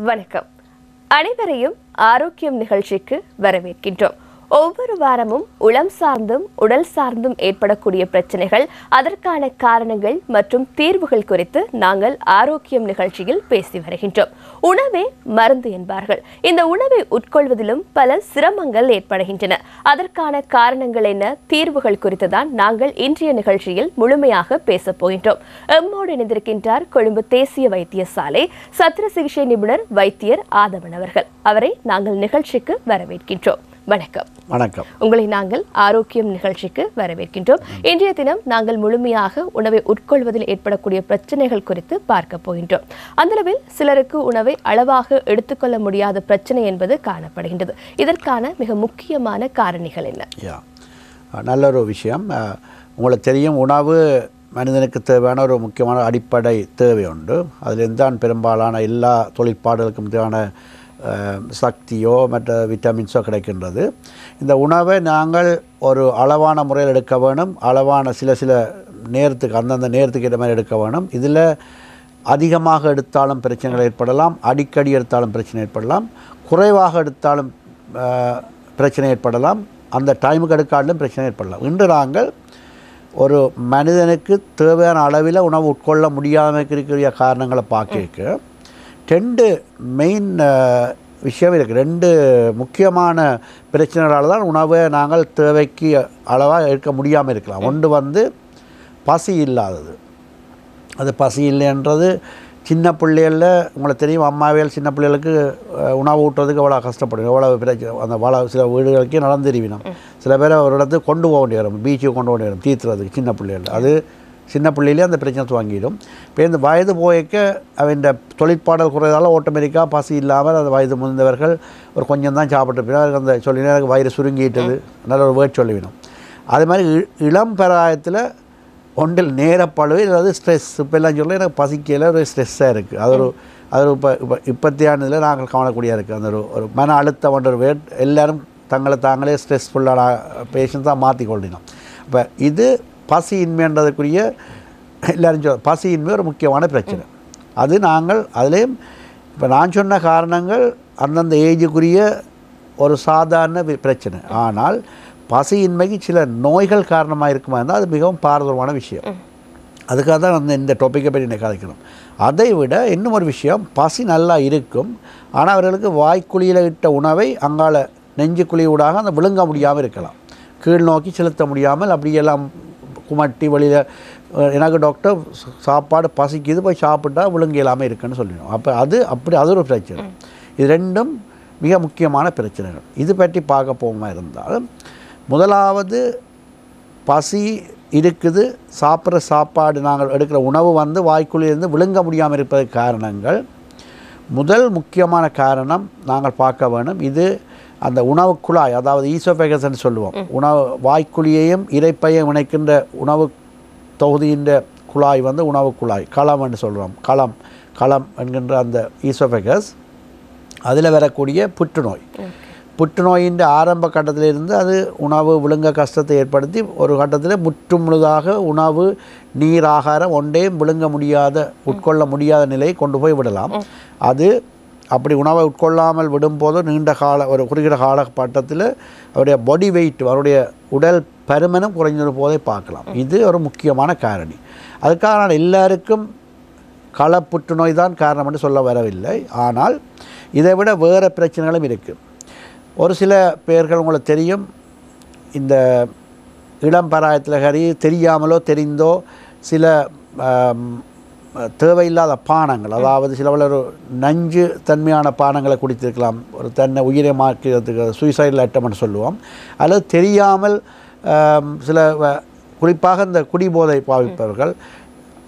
வணக்கம். அனைவரையும் ஆரோக்கியம் நிகழ்ச்சிக்கு வரவேற்கின்றோம். ஒவ்வொரு வாரமும் உளம் சார்ந்தும் உடல் சார்ந்தும் ஏற்படக்கூடிய பிரச்சனைகள், அதற்கான காரணங்கள் மற்றும் தீர்வுகள் குறித்து நாங்கள் ஆரோக்கியம் நிகழ்ச்சியில் பேசி வருகின்றோம். உணவே மருந்து என்பார்கள். இந்த உணவை உட்கொள்வதிலும் பல சிரமங்கள் ஏற்படுகின்றன. அதற்கான காரணங்கள் என்ன, தீர்வுகள் குறித்து தான் நாங்கள் இன்றைய நிகழ்ச்சியில் முழுமையாக பேசப் போகின்றோம். எம்மோடு இணைந்திருக்கின்றார் கொழும்பு தேசிய வைத்தியசாலை சத்திர சிகிச்சை நிபுணர் வைத்தியர் ஆதவன் அவர்கள். அவரை நாங்கள் நிகழ்ச்சிக்கு வரவேற்கின்றோம். வணக்கம். வணக்கம். உங்களை நாங்கள் ஆரோக்கியம் நிகழ்ச்சிக்கு வரவேற்கின்றோம். இன்றைய தினம் நாங்கள் முழுமையாக உணவை உட்கொள்வதில் ஏற்படக்கூடிய பிரச்சனைகள் குறித்து பார்க்க போகின்றோம். அந்தளவில் சிலருக்கு உணவை அளவாக எடுத்துக்கொள்ள முடியாத பிரச்சனை என்பது காணப்படுகின்றது. இதற்கான மிக முக்கியமான காரணிகள் என்ன? நல்ல ஒரு விஷயம். உங்களுக்கு தெரியும், உணவு மனிதனுக்கு தேவையான ஒரு முக்கியமான அடிப்படை தேவை உண்டு. அதிலிருந்து தான் பெரும்பாலான எல்லா தொழிற்பாடுகளுக்கும் தேவையான சக்தியோ மற்ற விட்டமின்ஸோ கிடைக்கின்றது. இந்த உணவை நாங்கள் ஒரு அளவான முறையில் எடுக்க வேணும். அளவான சில நேரத்துக்கு அந்தந்த நேரத்துக்கு ஏற்ற மாதிரி எடுக்க வேணும். இதில் அதிகமாக எடுத்தாலும் பிரச்சனைகள் ஏற்படலாம், அடிக்கடி எடுத்தாலும் பிரச்சனை ஏற்படலாம், குறைவாக எடுத்தாலும் பிரச்சனை ஏற்படலாம், அந்த டைமுக்கு எடுக்காட்டிலும் பிரச்சனை ஏற்படலாம். இன்று நாங்கள் ஒரு மனிதனுக்கு தேவையான அளவில் உணவு உட்கொள்ள முடியாமல் இருக்கிற காரணங்களை பார்க்க 2 மெயின் விஷயம் இருக்குது. 2 முக்கியமான பிரச்சனைகளால் தான் உணவை நாங்கள் தேவைக்கு அளவாக எடுக்க முடியாமல் இருக்கலாம். ஒன்று பசி இல்லாதது. அது பசி இல்லைன்றது சின்ன பிள்ளைகளில் உங்களுக்கு தெரியும், அம்மாவியல் சின்ன பிள்ளைகளுக்கு உணவு ஊட்டுறதுக்கு எவ்வளோ கஷ்டப்படும், எவ்வளோ பிரச்சனை. அந்த சில வீடுகளுக்கே நடந்துருவினோம். சில பேரை ஒரு இடத்துக்கு கொண்டு போக வேண்டிய வரும், பீச்சுக்கு கொண்டு போக வேண்டிய வரும் தீர்த்துறதுக்கு சின்ன பிள்ளைகள். அது சின்ன பிள்ளையிலே அந்த பிரச்சனை துவங்கிடும். இப்போ இந்த வயது போய்க்க அவன் தொழிற்பாடல் குறைதால் ஆட்டோமேட்டிக்காக பசி இல்லாமல் அந்த வயது முதிர்ந்தவர்கள் ஒரு கொஞ்சம் தான் சாப்பிட்டு போயிடும். அந்த சொல்லினா எனக்கு வயிறு சுருங்கிட்டது, நல்ல ஒரு வேர்ட் சொல்லிவிடும். அதே மாதிரி இளம் பிராயத்தில் ஒன்றில் நேரப்பழுவு அல்லது ஸ்ட்ரெஸ். இப்போ எல்லாம் சொல்ல எனக்கு பசிக்கையில் ஒரு ஸ்ட்ரெஸ்ஸாக இருக்குது. அது ஒரு இப்பத்தியானதில் நாங்கள் காணக்கூடியதாக இருக்குது. அந்த ஒரு மன அழுத்தம் ஒன்ற ஒரு வேர்ட் எல்லோரும் தங்களை தாங்களே ஸ்ட்ரெஸ்ஃபுல்லான பேஷண்ட்ஸாக மாற்றி கொள்ளினோம். இப்போ இது பசியின்மைன்றதுக்குரிய எல்லோரும் பசியின்மை ஒரு முக்கியமான பிரச்சனை. அது நாங்கள் அதுலேயும் இப்போ நான் சொன்ன காரணங்கள் அந்தந்த ஏஜுக்குரிய ஒரு சாதாரண பிரச்சனை. ஆனால் பசியின்மைக்கு சில நோய்கள் காரணமாக இருக்குமா இருந்தால் அது மிகவும் பாரதூரமான விஷயம். அதுக்காக தான் இந்த டாப்பிக்கை பற்றி நான் கதைக்கணும். அதை விட இன்னும் ஒரு விஷயம், பசி நல்லா இருக்கும், ஆனால் அவர்களுக்கு வாய்க்குழியில் இட்ட உணவை அங்கால நெஞ்சுக்குழி ஊடாக அந்த விழுங்க முடியாமல் இருக்கலாம், கீழ் நோக்கி செலுத்த முடியாமல் அப்படியெல்லாம் குமட்டி வழியில். எனக்கு டாக்டர் சாப்பாடு பசிக்குது, போய் சாப்பிட்டா விழுங்க இல்லாமல் இருக்குன்னு சொல்லிடும். அப்போ அது ஒரு பிரச்சனை. இது 2ம் மிக முக்கியமான பிரச்சனைகள். இது பற்றி பார்க்க போமா இருந்தால், முதலாவது பசி இருக்குது, சாப்பிட்ற சாப்பாடு நாங்கள் எடுக்கிற உணவு வாய்க்குள்ளிலிருந்து விழுங்க முடியாமல் இருப்பதற்கு காரணங்கள். முதல் முக்கியமான காரணம் நாங்கள் பார்க்க வேணும், இது அந்த உணவு குழாய், அதாவது ஈசோஃபேகஸ்ன்னு சொல்லுவோம். உணவு வாய்க்குழியையும் இறைப்பையும் இணைக்கின்ற உணவு தொகுதியின் குழாய் உணவு குழாய், களம் என்று சொல்கிறோம். களம் என்கின்ற அந்த ஈசோஃபேகஸ், அதில் வரக்கூடிய புற்றுநோயின் ஆரம்ப கட்டத்திலிருந்து அது உணவு விழுங்க கஷ்டத்தை ஏற்படுத்தி ஒரு கட்டத்தில் முற்றுமுழுதாக உணவு நீர் ஆகாரம் ஒன்றையும் விழுங்க முடியாத உட்கொள்ள முடியாத நிலையை கொண்டு போய் விடலாம். அது அப்படி உணவை உட்கொள்ளாமல் விடும்போது நீண்ட கால ஒரு குறுகிற காலகட்டத்தில் அவருடைய பாடி வெயிட், அவருடைய உடல் பருமனும் குறைஞ்சிரு போதை பார்க்கலாம். இது ஒரு முக்கியமான காரணி. அதுக்காக நான் எல்லாருக்கும் புற்றுநோய் தான் காரணம் என்று சொல்ல வரவில்லை. ஆனால் இதை விட வேறு பிரச்சனைகளும் இருக்குது. ஒரு சில பேர்கள் உங்களுக்கு தெரியும், இந்த இளம் பராயத்தில் தெரியாமலோ தெரிந்தோ சில தேவையில்லாத பானங்கள், அதாவது சில ஒரு நஞ்சு தன்மையான பானங்களை குடித்திருக்கலாம், ஒரு தன்னை உயிரை மாற்றுறதுக்கு சூசைடல் அட்டம்னு சொல்லுவோம். அல்லது தெரியாமல் சில குறிப்பாக இந்த குடிபோதை பாவிப்பவர்கள்,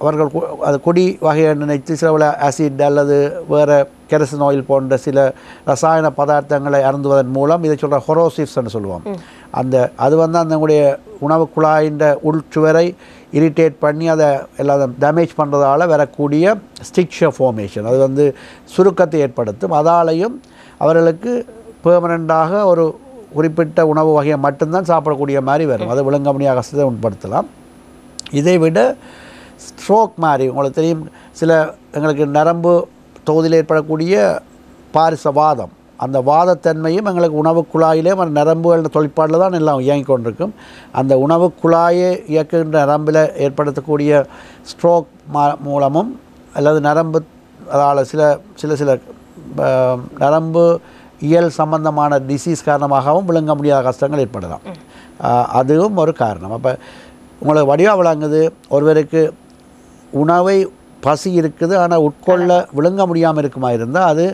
அவர்கள் அது குடி வகையை நினைத்து சில ஆசிட் அல்லது வேறு கெரசின் ஆயில் போன்ற சில ரசாயன பதார்த்தங்களை அருந்துவதன் மூலம் இதை சொல்கிற ஹொரோசிஸ்ன்னு சொல்லுவோம். அது அந்தங்களுடைய உணவு குழாயின் உள்சுவரை இரிட்டேட் பண்ணி அதை எல்லாம் டேமேஜ் பண்ணுறதால வரக்கூடிய ஸ்டிக்ஷர் ஃபார்மேஷன், அது சுருக்கத்தை ஏற்படுத்தும். அதாலையும் அவர்களுக்கு பெர்மனண்டாக ஒரு குறிப்பிட்ட உணவு வகையை மட்டும்தான் சாப்பிடக்கூடிய மாதிரி வரும். அது விழுங்க முடியாத கஷ்டத்தை உட்படுத்தலாம். இதை விட ஸ்ட்ரோக் மாதிரி உங்களுக்கு தெரியும், சில எங்களுக்கு நரம்பு தொகுதியில் ஏற்படக்கூடிய பாரிசவாதம், அந்த வாதத்தன்மையும் எங்களுக்கு உணவு குழாயிலே நரம்புகள் தொழிற்பாடில் தான் எல்லாம் இயங்கிக் கொண்டிருக்கும். அந்த உணவு குழாயை இயக்குகின்ற நரம்பில் ஏற்படுத்தக்கூடிய ஸ்ட்ரோக் மூலமும் அல்லது நரம்பு அதால் சில நரம்பு இயல் சம்பந்தமான டிசீஸ் காரணமாகவும் விளங்க முடியாத கஷ்டங்கள் ஏற்படலாம். அதுவும் ஒரு காரணம். அப்போ உங்களுக்கு வடிவாக விளங்குது, ஒருவருக்கு உணவை பசி இருக்குது ஆனால் உட்கொள்ள விளங்க முடியாமல் இருக்குமா இருந்தால் அது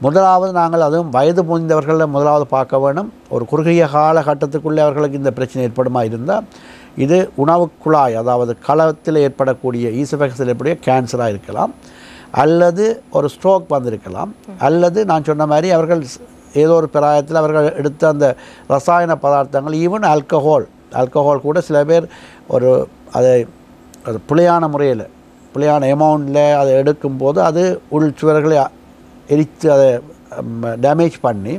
முதலாவது நாங்கள் அதுவும் வயது முதிர்ந்தவர்களில் முதலாவது பார்க்க வேணும். ஒரு குறுகிய காலகட்டத்துக்குள்ளே அவர்களுக்கு இந்த பிரச்சனை ஏற்படுமா இருந்தால் இது உணவு குழாய், அதாவது களத்தில் ஏற்படக்கூடிய ஈசோஃபேகஸில் ஏற்படைய கேன்சராக இருக்கலாம், அல்லது ஒரு ஸ்ட்ரோக் வந்திருக்கலாம், அல்லது நான் சொன்ன மாதிரி அவர்கள் ஏதோ ஒரு பிராயத்தில் அவர்கள் எடுத்த அந்த ரசாயன பதார்த்தங்கள், ஈவன் ஆல்கஹால் கூட சில பேர் அது புளியான முறையில் புளியான எமௌண்ட்டில் அதை எடுக்கும்போது அது உள் சுவர்களை எரித்து அதை டேமேஜ் பண்ணி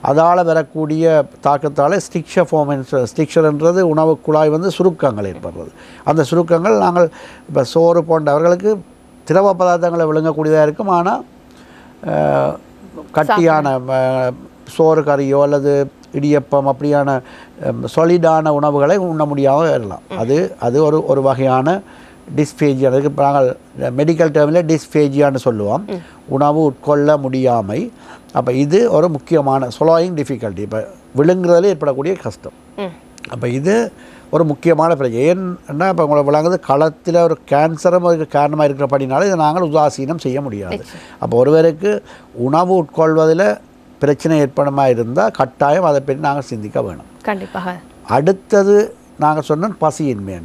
அதால் வரக்கூடிய தாக்கத்தால் ஸ்டிக்ஷர்ன்றது உணவு குழாய் சுருக்கங்கள் ஏற்படுறது. அந்த சுருக்கங்கள் நாங்கள் இப்போ சோறு போன்றவர்களுக்கு திரவ பதார்த்தங்களை விழுங்கக்கூடியதாக இருக்கும். ஆனால் கட்டியான சோறு கறியோ அல்லது இடியப்பம் அப்படியான சொலிடான உணவுகளை உண்ண முடியாமல் வரலாம். அது ஒரு வகையான டிஸ்பேஜியா. அதுக்கு நாங்கள் மெடிக்கல் டேர்மில் டிஸ்பேஜியான்னு சொல்லுவோம், உணவு உட்கொள்ள முடியாமை. அப்போ இது ஒரு முக்கியமான swallowing difficulty, இப்போ விழுங்குறதுல ஏற்படக்கூடிய கஷ்டம். அப்போ இது ஒரு முக்கியமான பிரச்சனை. ஏன்னா இப்போ உங்களை விளங்குது களத்தில் ஒரு கேன்சரும் அதுக்கு காரணமாக இருக்கிறபடினால இதை நாங்கள் உதாசீனம் செய்ய முடியாது. அப்போ ஒருவருக்கு உணவு உட்கொள்வதில் பிரச்சனை ஏற்படுமா இருந்தால் கட்டாயம் அதை பற்றி நாங்கள் சிந்திக்க வேணும். கண்டிப்பாக. அடுத்தது நாங்கள் சொன்னோம் பசியின்மை.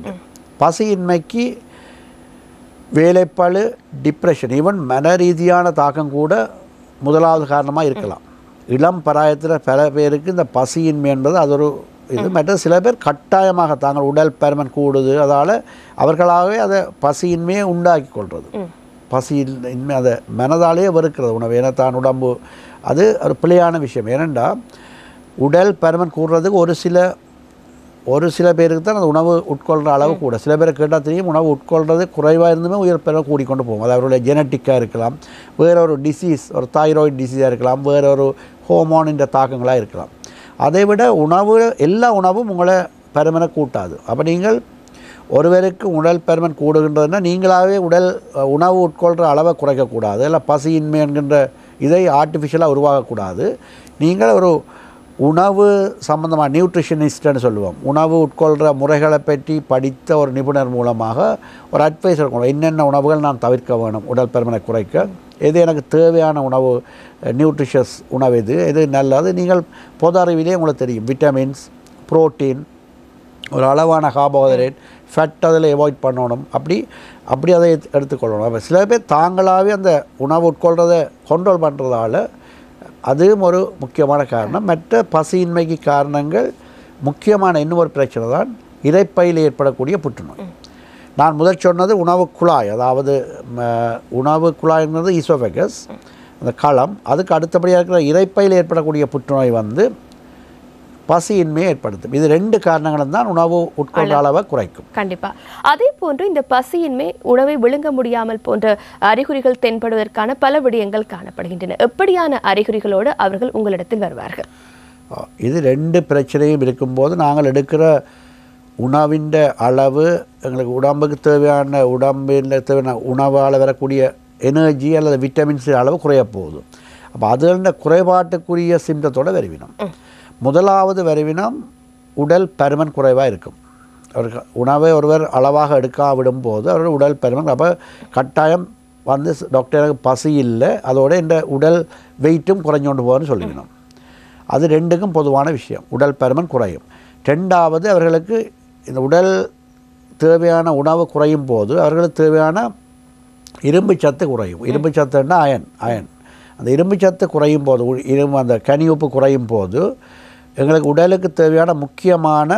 பசியின்மைக்கு வேலைப்பளு, டிப்ரெஷன், ஈவன் மன ரீதியான தாக்கம் கூட முதலாவது காரணமாக இருக்கலாம். இளம் பராயத்தில் பல பேருக்கு இந்த பசியின்மை என்பது அது ஒரு இது. மற்ற சில பேர் கட்டாயமாக தாங்கள் உடல் பருமன் கூடுது, அதால் அவர்களாகவே அதை பசியின்மையை உண்டாக்கி கொள்வது. பசியின்மை அதை மனதாலேயே வெறுக்கிறது உணவு. ஏன்னா தான் உடம்பு அது ஒரு பிழையான விஷயம். ஏனெண்டா உடல் பருமன் கூடுறதுக்கு ஒரு சில பேருக்கு தான் அந்த உணவு உட்கொள்கிற அளவு கூட. சில பேரை கேட்டால் தெரியும், உணவு உட்கொள்கிறது குறைவாக இருந்துமே உயர் பருமன் கூடிக்கொண்டு போகும். அது அவருடைய ஜெனட்டிக்காக இருக்கலாம், வேறொரு டிசீஸ், ஒரு தைராய்டு டிசீஸாக இருக்கலாம், வேறொரு ஹோமோனின் தாக்கங்களாக இருக்கலாம். அதை விட எல்லா உணவும் உங்களை பருமனை கூட்டாது. அப்போ நீங்கள் ஒருவருக்கு உடல் பருமன் கூடுகின்றதுன்னா நீங்களாகவே உணவு உட்கொள்கிற அளவை குறைக்கக்கூடாது, இல்லை பசியின்மை என்கின்ற இதை ஆர்டிஃபிஷியலாக உருவாகக்கூடாது. நீங்கள் ஒரு உணவு சம்பந்தமாக நியூட்ரிஷனிஸ்ட்னு சொல்லுவோம், உணவு உட்கொள்கிற முறைகளை பற்றி படித்த ஒரு நிபுணர் மூலமாக ஒரு அட்வைஸ் இருக்கணும். என்னென்ன உணவுகள் நான் தவிர்க்க வேணும் உடல் பருமனை குறைக்க, எது எனக்கு தேவையான உணவு, நியூட்ரிஷஸ் உணவு எது நல்லது. நீங்கள் பொது அறிவிலே உங்களுக்கு தெரியும், விட்டமின்ஸ், புரோட்டீன், ஒரு அளவான கார்போஹைட்ரேட், ஃபேட் அதில் அவாய்ட் பண்ணணும். அப்படி அதை எடுத்துக்கொள்ளணும். அப்போ சில பேர் தாங்களாகவே அந்த உணவு உட்கொள்கிறத கண்ட்ரோல் பண்ணுறதால அதுவும் ஒரு முக்கியமான காரணம். மற்ற பசியின்மைக்கு காரணங்கள் முக்கியமான இன்னொரு பிரச்சனை தான் இரைப்பையில் ஏற்படக்கூடிய புற்றுநோய். நான் முதல் சொன்னது உணவு குழாய், அதாவது உணவு குழாய்ங்கிறது ஈசோஃபேகஸ், அந்த களம். அதுக்கு அடுத்தபடியாக இருக்கிற இரைப்பையில் ஏற்படக்கூடிய புற்றுநோய் பசியின்மையை ஏற்படுத்தும். இது 2 காரணங்களும் தான் உணவு உட்கொண்ட அளவை குறைக்கும். கண்டிப்பா. அதே போன்று இந்த பசியின்மை, உணவை விழுங்க முடியாமல் போன்ற அறிகுறிகள் தென்படுவதற்கான பல விடயங்கள் காணப்படுகின்றன. எப்படியான அறிகுறிகளோடு அவர்கள் உங்களிடத்தில் வருவார்கள்? இது 2 பிரச்சனையும் இருக்கும்போது நாங்கள் எடுக்கிற உணவின் அளவு, எங்களுக்கு உடம்புக்கு தேவையான உணவால் வரக்கூடிய எனர்ஜி அல்லது விட்டமின்ஸ் அளவு குறைய போகுது. அப்போ அதில் குறைபாட்டுக்குரிய சிம்டத்தோடு வருவினம். முதலாவது வருவினம் உடல் பருமன் குறைவாக இருக்கும். உணவை ஒருவர் அளவாக எடுக்காவிடும் போது அவர்கள் உடல் பருமன், அப்போ கட்டாயம் டாக்டருக்கு பசி இல்லை, அதோட இந்த உடல் வெயிட்டும் குறைஞ்சோண்டு போகணும்னு சொல்லிக்கணும். அது 2க்கும் பொதுவான விஷயம், உடல் பருமன் குறையும். 2வது அவர்களுக்கு இந்த உடல் தேவையான உணவு குறையும் போது அவர்களுக்கு தேவையான இரும்பு சத்து குறையும். இரும்பு சத்துன்னா அயன். அந்த இரும்பு சத்து குறையும் போது, அந்த கனியுப்பு குறையும் போது எங்களுக்கு உடலுக்கு தேவையான முக்கியமான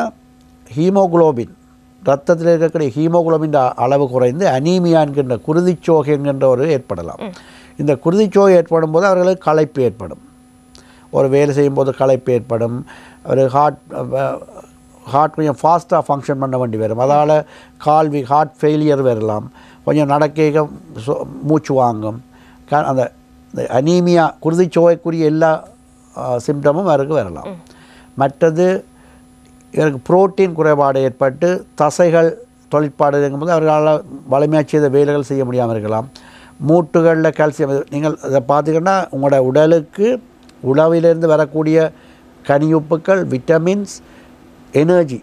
ஹீமோகுளோபின், ரத்தத்தில் இருக்கக்கூடிய ஹீமோகுளோபின் அளவு குறைந்து அனீமியா என்கின்ற குருதிச்சோகை என்கின்ற ஒரு ஏற்படலாம். இந்த குருதிச்சோகை ஏற்படும் போது அவர்களுக்கு களைப்பு ஏற்படும். ஒரு வேலை செய்யும்போது களைப்பு ஏற்படும். ஒரு ஹார்ட் கொஞ்சம் ஃபாஸ்ட்டாக ஃபங்க்ஷன் பண்ண வேண்டி வரும். அதால் ஹார்ட் ஃபெயிலியர் வரலாம். கொஞ்சம் நடக்க மூச்சு வாங்கும். அந்த இந்த அனீமியா குருதிச்சோகைக்குரிய எல்லா சிம்டமும் அவருக்கு வரலாம். மற்றது எனக்கு புரோட்டீன் குறைபாடு ஏற்பட்டு தசைகள் தொழிற்பாடு இருக்கும்போது அவர்களால் வலிமையாக செய்த வேலைகள் செய்ய முடியாமல் இருக்கலாம். மூட்டுகளில் கால்சியம் நீங்கள் அதை பார்த்திங்கன்னா உங்களோட உடலுக்கு உணவிலிருந்து வரக்கூடிய கனியுப்புக்கள், விட்டமின்ஸ், எனர்ஜி,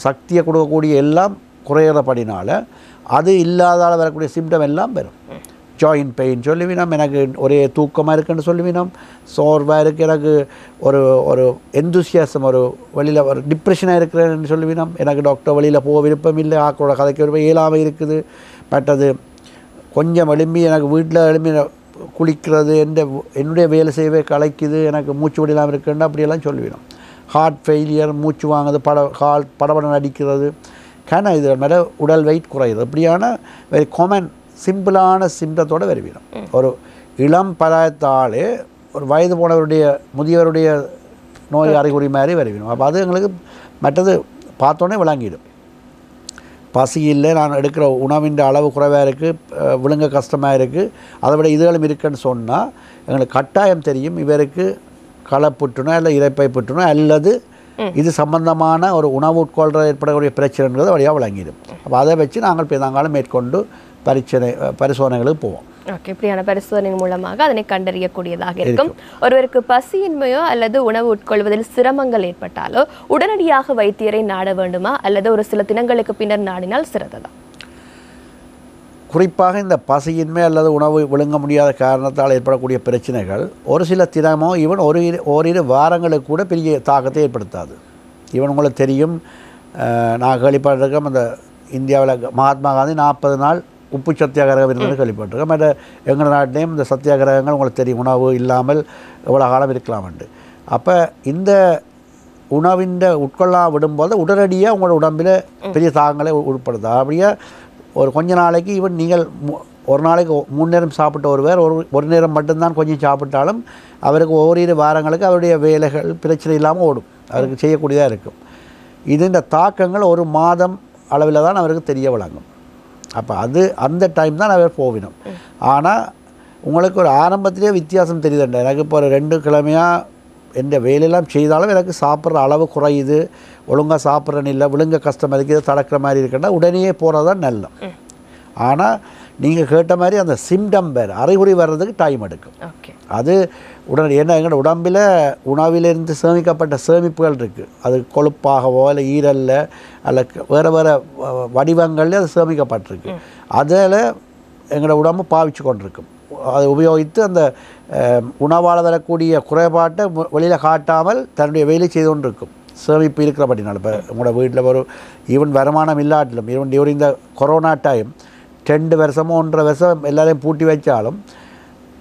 சக்தியை கொடுக்கக்கூடிய எல்லாம் குறையிறபடினால அது இல்லாதால் வரக்கூடிய சிம்டம் எல்லாம் வரும். ஜாயின்ட் பெயின் சொல்லுவினோம், எனக்கு ஒரே தூக்கமாக இருக்குன்னு சொல்லுவினோம், சோர்வாக இருக்குது, எனக்கு ஒரு ஒரு எந்தூசியாசம், ஒரு வழியில் ஒரு டிப்ரெஷனாக இருக்கிறேன்னு சொல்லுவினோம், எனக்கு டாக்டர் வழியில் போக விருப்பம் இல்லை, ஆக்களோட கதைக்கு விருப்பம் இயலாமல் இருக்குது. மற்றது கொஞ்சம் எழும்பி எனக்கு வீட்டில் எழும்பி குளிக்கிறது, என்னுடைய வேலை செய்யவே கலைக்குது, எனக்கு மூச்சு விடலாம் இருக்குன்னு அப்படியெல்லாம் சொல்லுவினோம். ஹார்ட் ஃபெயிலியர், மூச்சு வாங்குது, படபடம் அடிக்கிறது, இது மேலே உடல் வெயிட் குறையுது. அப்படியான வெரி காமன் சிம்பிளான சிம்டத்தோடு வருவினோம். ஒரு இளம் பராயத்தாலே ஒரு வயது போனவருடைய முதியவருடைய நோய் அறிகுறி மாதிரி வருவினோம். அப்போ அது எங்களுக்கு மற்றது பார்த்தோன்னே விளங்கிடும். பசி இல்லை, நான் எடுக்கிற உணவின் அளவு குறைவாக இருக்குது, விழுங்க கஷ்டமாக இருக்குது, அதை விட இதுகளும் இருக்குன்னு சொன்னால் எங்களுக்கு கட்டாயம் தெரியும் இவருக்கு களப்புற்றுநோய் இல்லை இரைப்பை புற்றுநோய் அல்லது இது சம்பந்தமான ஒரு உணவு உட்கொள்கிற ஏற்படக்கூடிய பிரச்சனைங்கிறது வழியாக விளங்கிடும். அப்போ அதை வச்சு நாங்கள் பிறந்தாங்காலம் மேற்கொண்டு பரிசோதனைகளுக்கு போவோம். ஓகே, இப்படியான பரிசோதனை மூலமாக அதனை கண்டறியக்கூடியதாக இருக்கும். ஒருவருக்கு பசியின்மையோ அல்லது உணவு உட்கொள்வதில் சிரமங்கள் ஏற்பட்டாலோ உடனடியாக வைத்தியரை நாட வேண்டுமா அல்லது ஒரு சில தினங்களுக்கு பின்னர் நாடினால் சிறந்ததா? குறிப்பாக இந்த பசியின்மை அல்லது உணவு விழுங்க முடியாத காரணத்தால் ஏற்படக்கூடிய பிரச்சனைகள் ஒரு சில தினமோ ஈவன் ஓரிரு வாரங்களுக்கு கூட பெரிய தாக்கத்தை ஏற்படுத்தாது. ஈவன் உங்களுக்கு தெரியும், நான் கேள்விப்பட்டிருக்கேன், அந்த இந்தியாவில் மகாத்மா காந்தி 40 நாள் உப்பு சத்தியாகிரகம் இருந்தது கேள்விப்பட்டிருக்கேன். மற்ற எங்கள் நாட்டிலையும் இந்த சத்தியாகிரகங்கள் உங்களுக்கு தெரியும், உணவு இல்லாமல் எவ்வளோ காலம் இருக்கலாம்ண்டு. அப்போ இந்த உணவின் உட்கொள்ளா விடும்போது உடனடியாக உங்களோட உடம்பில் பெரிய தாக்கங்களை உட்படுது. அப்படியே ஒரு கொஞ்ச நாளைக்கு ஈவன் நீங்கள் ஒரு நாளைக்கு 3 நேரம் சாப்பிட்ட ஒருவர் ஒரு நேரம் மட்டும்தான் கொஞ்சம் சாப்பிட்டாலும் அவருக்கு ஓரிரு வாரங்களுக்கு அவருடைய வேலைகள் பிரச்சனை இல்லாமல் ஓடும், அவருக்கு செய்யக்கூடியதாக இருக்கும். இந்த தாக்கங்கள் ஒரு மாதம் அளவில் தான் அவருக்கு தெரிய வழங்கும். அப்போ அந்த டைம் தான் அவர் போவினோம். ஆனால் உங்களுக்கு ஒரு ஆரம்பத்திலே வித்தியாசம் தெரியுதுண்ட. எனக்கு இப்போ ஒரு 2 கிழமையாக எந்த வேலையெல்லாம் செய்தாலும் எனக்கு சாப்பிட்ற அளவு குறையுது, ஒழுங்காக சாப்பிட்றேன்னு இல்லை, விழுங்க கஷ்டமாக இருக்குது, தடக்கிற மாதிரி இருக்குன்னா உடனே போகிறது தான் நல்ல. ஆனால் நீங்கள் கேட்ட மாதிரி அந்த சிம்டம் வேறு அறிகுறி வர்றதுக்கு டைம் எடுக்கும். அது உடனே என்ன எங்களோட உடம்பில் உணவிலிருந்து சேமிக்கப்பட்ட சேமிப்புகள் இருக்குது, அது கொழுப்பாகவோ இல்லை ஈரலில் அல்ல வேறு வேறு வடிவங்கள்லேயே அது சேமிக்கப்பட்டிருக்கு. அதில் எங்களோட உடம்பு பாவிச்சு கொண்டிருக்கும். அதை உபயோகித்து அந்த உணவால் வரக்கூடிய குறைபாட்டை வெளியில் காட்டாமல் தன்னுடைய வேலை செய்து கொண்டு இருக்கும், சேமிப்பு இருக்கிறபடினால. இப்போ உங்களோட வீட்டில் ஒரு ஈவன் வருமானம் இல்லாட்டிலும் even during the corona time 2 வருஷமோ 1.5 வருஷம் எல்லாரையும் பூட்டி வச்சாலும்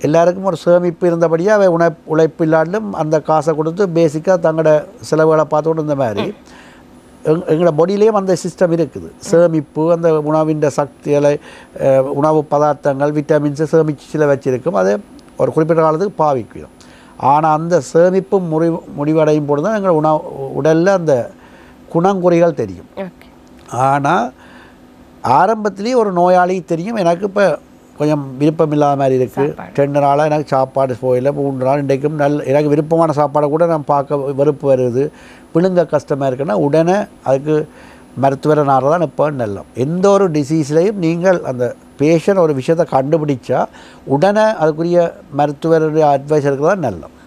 எல்லாருக்கும் ஒரு சேமிப்பு இருந்தபடியாக அவை உழைப்பு இல்லாட்டிலும் அந்த காசை கொடுத்து பேசிக்காக தங்களோட செலவுகளை பார்த்துக்கொண்டு இருந்த மாதிரி எங்களோட பாடியிலேயும் அந்த சிஸ்டம் இருக்குது. சேமிப்பு, அந்த உணவின் சக்திகளை, உணவு பதார்த்தங்கள், விட்டமின்ஸை சேமித்து சில வச்சிருக்கும், அதை ஒரு குறிப்பிட்ட காலத்துக்கு பாவிக்கும். ஆனால் அந்த சேமிப்பு முடிவடையும் பொழுது தான் எங்கள் உடலில் அந்த குணங்குறிகள் தெரியும். ஆனால் ஆரம்பத்துலேயே ஒரு நோயாளிக்கு தெரியும், எனக்கு இப்போ கொஞ்சம் விருப்பம் இல்லாத மாதிரி இருக்குது, 2 நாளாக எனக்கு சாப்பாடு போயில, 3 நாள் இன்றைக்கும் எனக்கு விருப்பமான சாப்பாடை கூட நான் பார்க்க வெறுப்பு வருது, விழுங்க கஷ்டமாக இருக்குன்னா உடனே அதுக்கு மருத்துவரை நாடுதான் இப்போ நல்லம். எந்த ஒரு டிசீஸ்லேயும் நீங்கள் அந்த பேஷண்ட் ஒரு விஷயத்தை கண்டுபிடிச்சா உடனே அதுக்குரிய மருத்துவருடைய அட்வைஸ் இருக்கிறதா நல்லம்.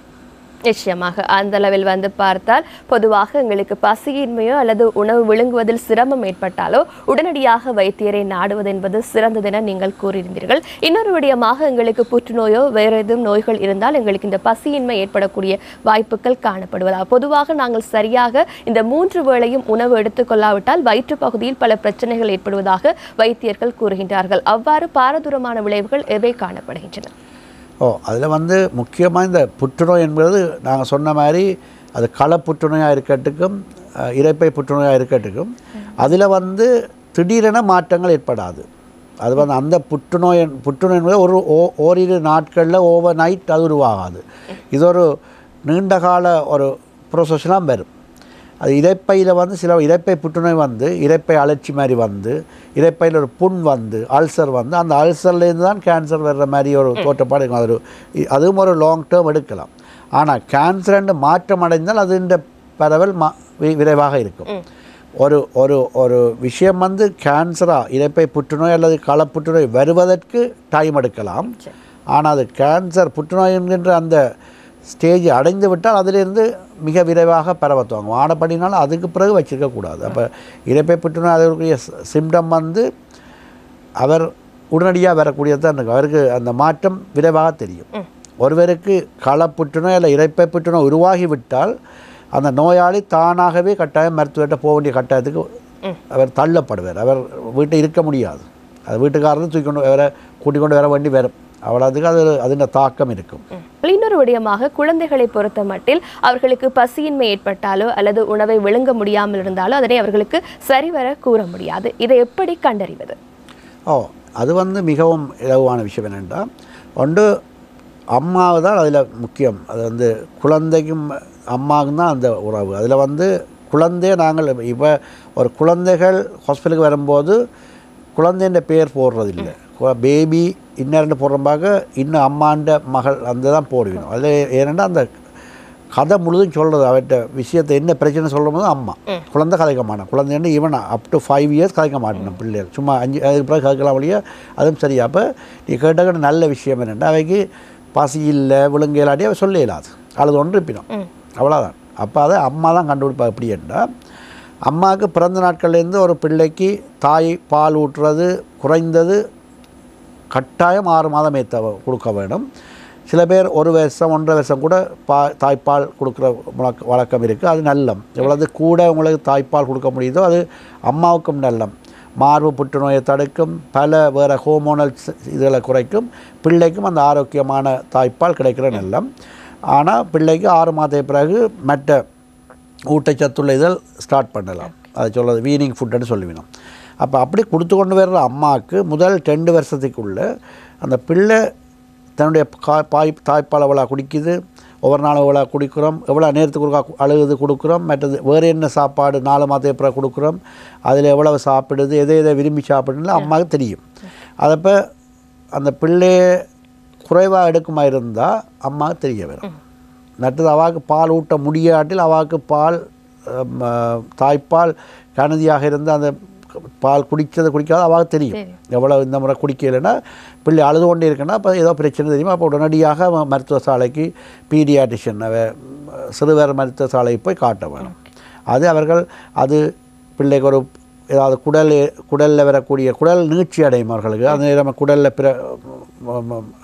நிச்சயமாக அந்த அளவில் பார்த்தால் பொதுவாக எங்களுக்கு பசியின்மையோ அல்லது உணவு விழுங்குவதில் சிரமம் ஏற்பட்டாலோ உடனடியாக வைத்தியரை நாடுவது என்பது சிறந்ததென நீங்கள் கூறியிருந்தீர்கள். இன்னொரு விடயமாக எங்களுக்கு புற்றுநோயோ வேறு எதுவும் நோய்கள் இருந்தால் எங்களுக்கு இந்த பசியின்மை ஏற்படக்கூடிய வாய்ப்புகள் காணப்படுவதா? பொதுவாக நாங்கள் சரியாக இந்த 3 வேளையும் உணவு எடுத்துக்கொள்ளாவிட்டால் வயிற்று பகுதியில் பல பிரச்சனைகள் ஏற்படுவதாக வைத்தியர்கள் கூறுகின்றார்கள். அவ்வாறு பாரதூரமான விளைவுகள் எவை காணப்படுகின்றன? அதில் முக்கியமாக இந்த புற்றுநோய் என்பது நாங்கள் சொன்ன மாதிரி அது களப்புற்றுநோயாக இருக்கட்டுக்கும் இரைப்பை புற்றுநோயாக இருக்கட்டுக்கும் அதில் திடீரென மாற்றங்கள் ஏற்படாது. அது அந்த புற்றுநோய் என்பது ஓரிரு நாட்களில் ஓவர் நைட் அது உருவாகாது. இது ஒரு நீண்ட கால ஒரு ப்ரோசஸ்லாம் வரும். அது இரைப்பையில் வந்து சில இரைப்பை புற்றுநோய் வந்து இரைப்பை அழற்சி மாதிரி வந்து இரைப்பையில் ஒரு புண் வந்து அல்சர் வந்து அந்த அல்சர்லேருந்து தான் கேன்சர் வர்ற மாதிரி ஒரு தோற்றப்பாடு இருக்கும். அது அதுவும் ஒரு லாங் டேர்ம் எடுக்கலாம். ஆனால் கேன்சர் மாற்றம் அடைந்தால் அது இந்த பரவல் விரைவாக இருக்கும். ஒரு ஒரு ஒரு விஷயம் வந்து கேன்சராக இரைப்பை புற்றுநோய் அல்லது களப்புற்றுநோய் வருவதற்கு டைம் எடுக்கலாம். ஆனால் அது கேன்சர் புற்றுநோய் என்கின்ற அந்த ஸ்டேஜ் அடைந்து விட்டால் அதிலிருந்து மிக விரைவாக பரவத்துவாங்க. ஆனப்படினாலும் அதுக்கு பிறகு வச்சிருக்கக்கூடாது. அப்போ இரைப்பை புற்றுநோய் அதற்குரிய சிம்டம் வந்து அவர் உடனடியாக வரக்கூடியது தான் இருக்கும். அவருக்கு அந்த மாற்றம் விரைவாக தெரியும். ஒருவருக்கு களப்புற்றுநோய் அல்ல இரைப்பை புற்றுநோய் உருவாகிவிட்டால் அந்த நோயாளி தானாகவே கட்டாயம் மருத்துவர்கிட்ட போக வேண்டிய கட்டாயத்துக்கு அவர் தள்ளப்படுவார். அவர் வீட்டை இருக்க முடியாது. அது வீட்டுக்காரரும் தூக்கி கொண்டு வேற கூட்டிக் கொண்டு வர வேண்டி வரும். அவ்வளோதுக்கு அது அதின் தாக்கம் இருக்கும். இன்னொரு விடயமாக குழந்தைகளை பொறுத்த மட்டில் அவர்களுக்கு பசியின்மை ஏற்பட்டாலோ அல்லது உணவை விழுங்க முடியாமல் இருந்தாலோ அதனை அவர்களுக்கு சரிவர கூற முடியாது. இதை எப்படி கண்டறிவது? அது வந்து மிகவும் இலகுவான விஷயம் என்னென்றால் ஒன்று அம்மாவு தான் அதில் முக்கியம். அது வந்து குழந்தைக்கும் அம்மாவுக்கும் தான் அந்த உறவு. அதில் வந்து குழந்தைய நாங்கள் இப்போ ஒரு குழந்தைகள் ஹாஸ்பிட்டலுக்கு வரும்போது குழந்தைன்ற பேர் போடுறதில்லை. பேபி இன்னும் போடுறம்பாக இன்னும் அம்மாண்ட மகள் அந்த தான் போடுவேணும். அதில் ஏனென்னா அந்த கதை முழுதும் சொல்கிறது அவர்கிட்ட விஷயத்தை என்ன பிரச்சனை சொல்லும் போது அம்மா குழந்தை கதைக்க மாட்டேன். குழந்தைன்னு ஈவன் அப் டு 5 இயர்ஸ் கதைக்க மாட்டேன். பிள்ளைகள் சும்மா 5 அதுக்கு பிறகு கதைக்கலாம் வழியா அதுவும் சரியா. அப்போ நீ கேட்டாக்க நல்ல விஷயம் என்னென்னா அவைக்கு பசி இல்லை விழுங்க இல்லாட்டி அவள் சொல்ல இல்லாது அழுது ஒன்று இருப்பினோம் அவ்வளோதான். அப்போ அதை அம்மா தான் கண்டுபிடிப்பா. எப்படி என்றால் அம்மாவுக்கு பிறந்த நாட்கள்லேருந்து ஒரு பிள்ளைக்கு தாய் பால் ஊட்டுறது குறைந்தது கட்டாயம் 6 மாதம் கொடுக்க வேணும். சில பேர் 1 வருஷம் 1.5 வருஷம் கூட தாய்ப்பால் கொடுக்குற வழக்கம் இருக்குது. அது நல்லம். எவ்வளவு கூட உங்களுக்கு தாய்ப்பால் கொடுக்க முடியுதோ அது அம்மாவுக்கும் நல்லம். மார்பு புற்றுநோயை தடுக்கும், பல வேறு ஹோமோனல் இதில் குறைக்கும், பிள்ளைக்கும் அந்த ஆரோக்கியமான தாய்ப்பால் கிடைக்கிற நல்லம். ஆனால் பிள்ளைக்கு 6 மாதத்துக்கு பிறகு மற்ற ஊட்டச்சத்துள்ள இதில் ஸ்டார்ட் பண்ணலாம். அதை சொல்கிறது வீனிங் ஃபுட்டுன்னு சொல்லுவினோம். அப்போ அப்படி கொடுத்து கொண்டு வர்ற அம்மாவுக்கு முதல் 2 வருஷத்துக்குள்ளே அந்த பிள்ளை தன்னுடைய தாய்ப்பால் எவ்வளோ குடிக்குது, ஒவ்வொரு நாளும் எவ்வளோ குடிக்கிறோம், எவ்வளோ நேரத்துக்கு அழுகுது கொடுக்குறோம், மற்றது வேறு என்ன சாப்பாடு 4 மாதத்துக்கு பிறகு கொடுக்குறோம், அதில் எவ்வளவு சாப்பிடுது, எதை விரும்பி சாப்பிடுன்னு அம்மாவுக்கு தெரியும். அதப்போ அந்த பிள்ளைய குறைவாக எடுக்குமா இருந்தால் அம்மாவுக்கு தெரிய வரும். மற்றது அவாவுக்கு பால் ஊட்ட முடியாட்டில் அவாவுக்கு பால் தாய்ப்பால் கனதியாக இருந்து அந்த பால் குடித்ததை குடிக்காத அவாவுக்கு தெரியும். எவ்வளோ இந்த முறை குடிக்கலைன்னா பிள்ளை அழுது கொண்டே இருக்குன்னா அப்போ ஏதோ பிரச்சனை தெரியுமா. அப்போ உடனடியாக மருத்துவ சாலைக்கு பீடியாட்ரிஷன் சிறுவர் மருத்துவ சாலைக்கு போய் காட்ட வேணும். அது அவர்கள் அது பிள்ளைக்கு ஒரு ஏதாவது குடலில் வரக்கூடிய குடல் நீட்சி அடையும் அவர்களுக்கு. அந்த நம்ம குடலில்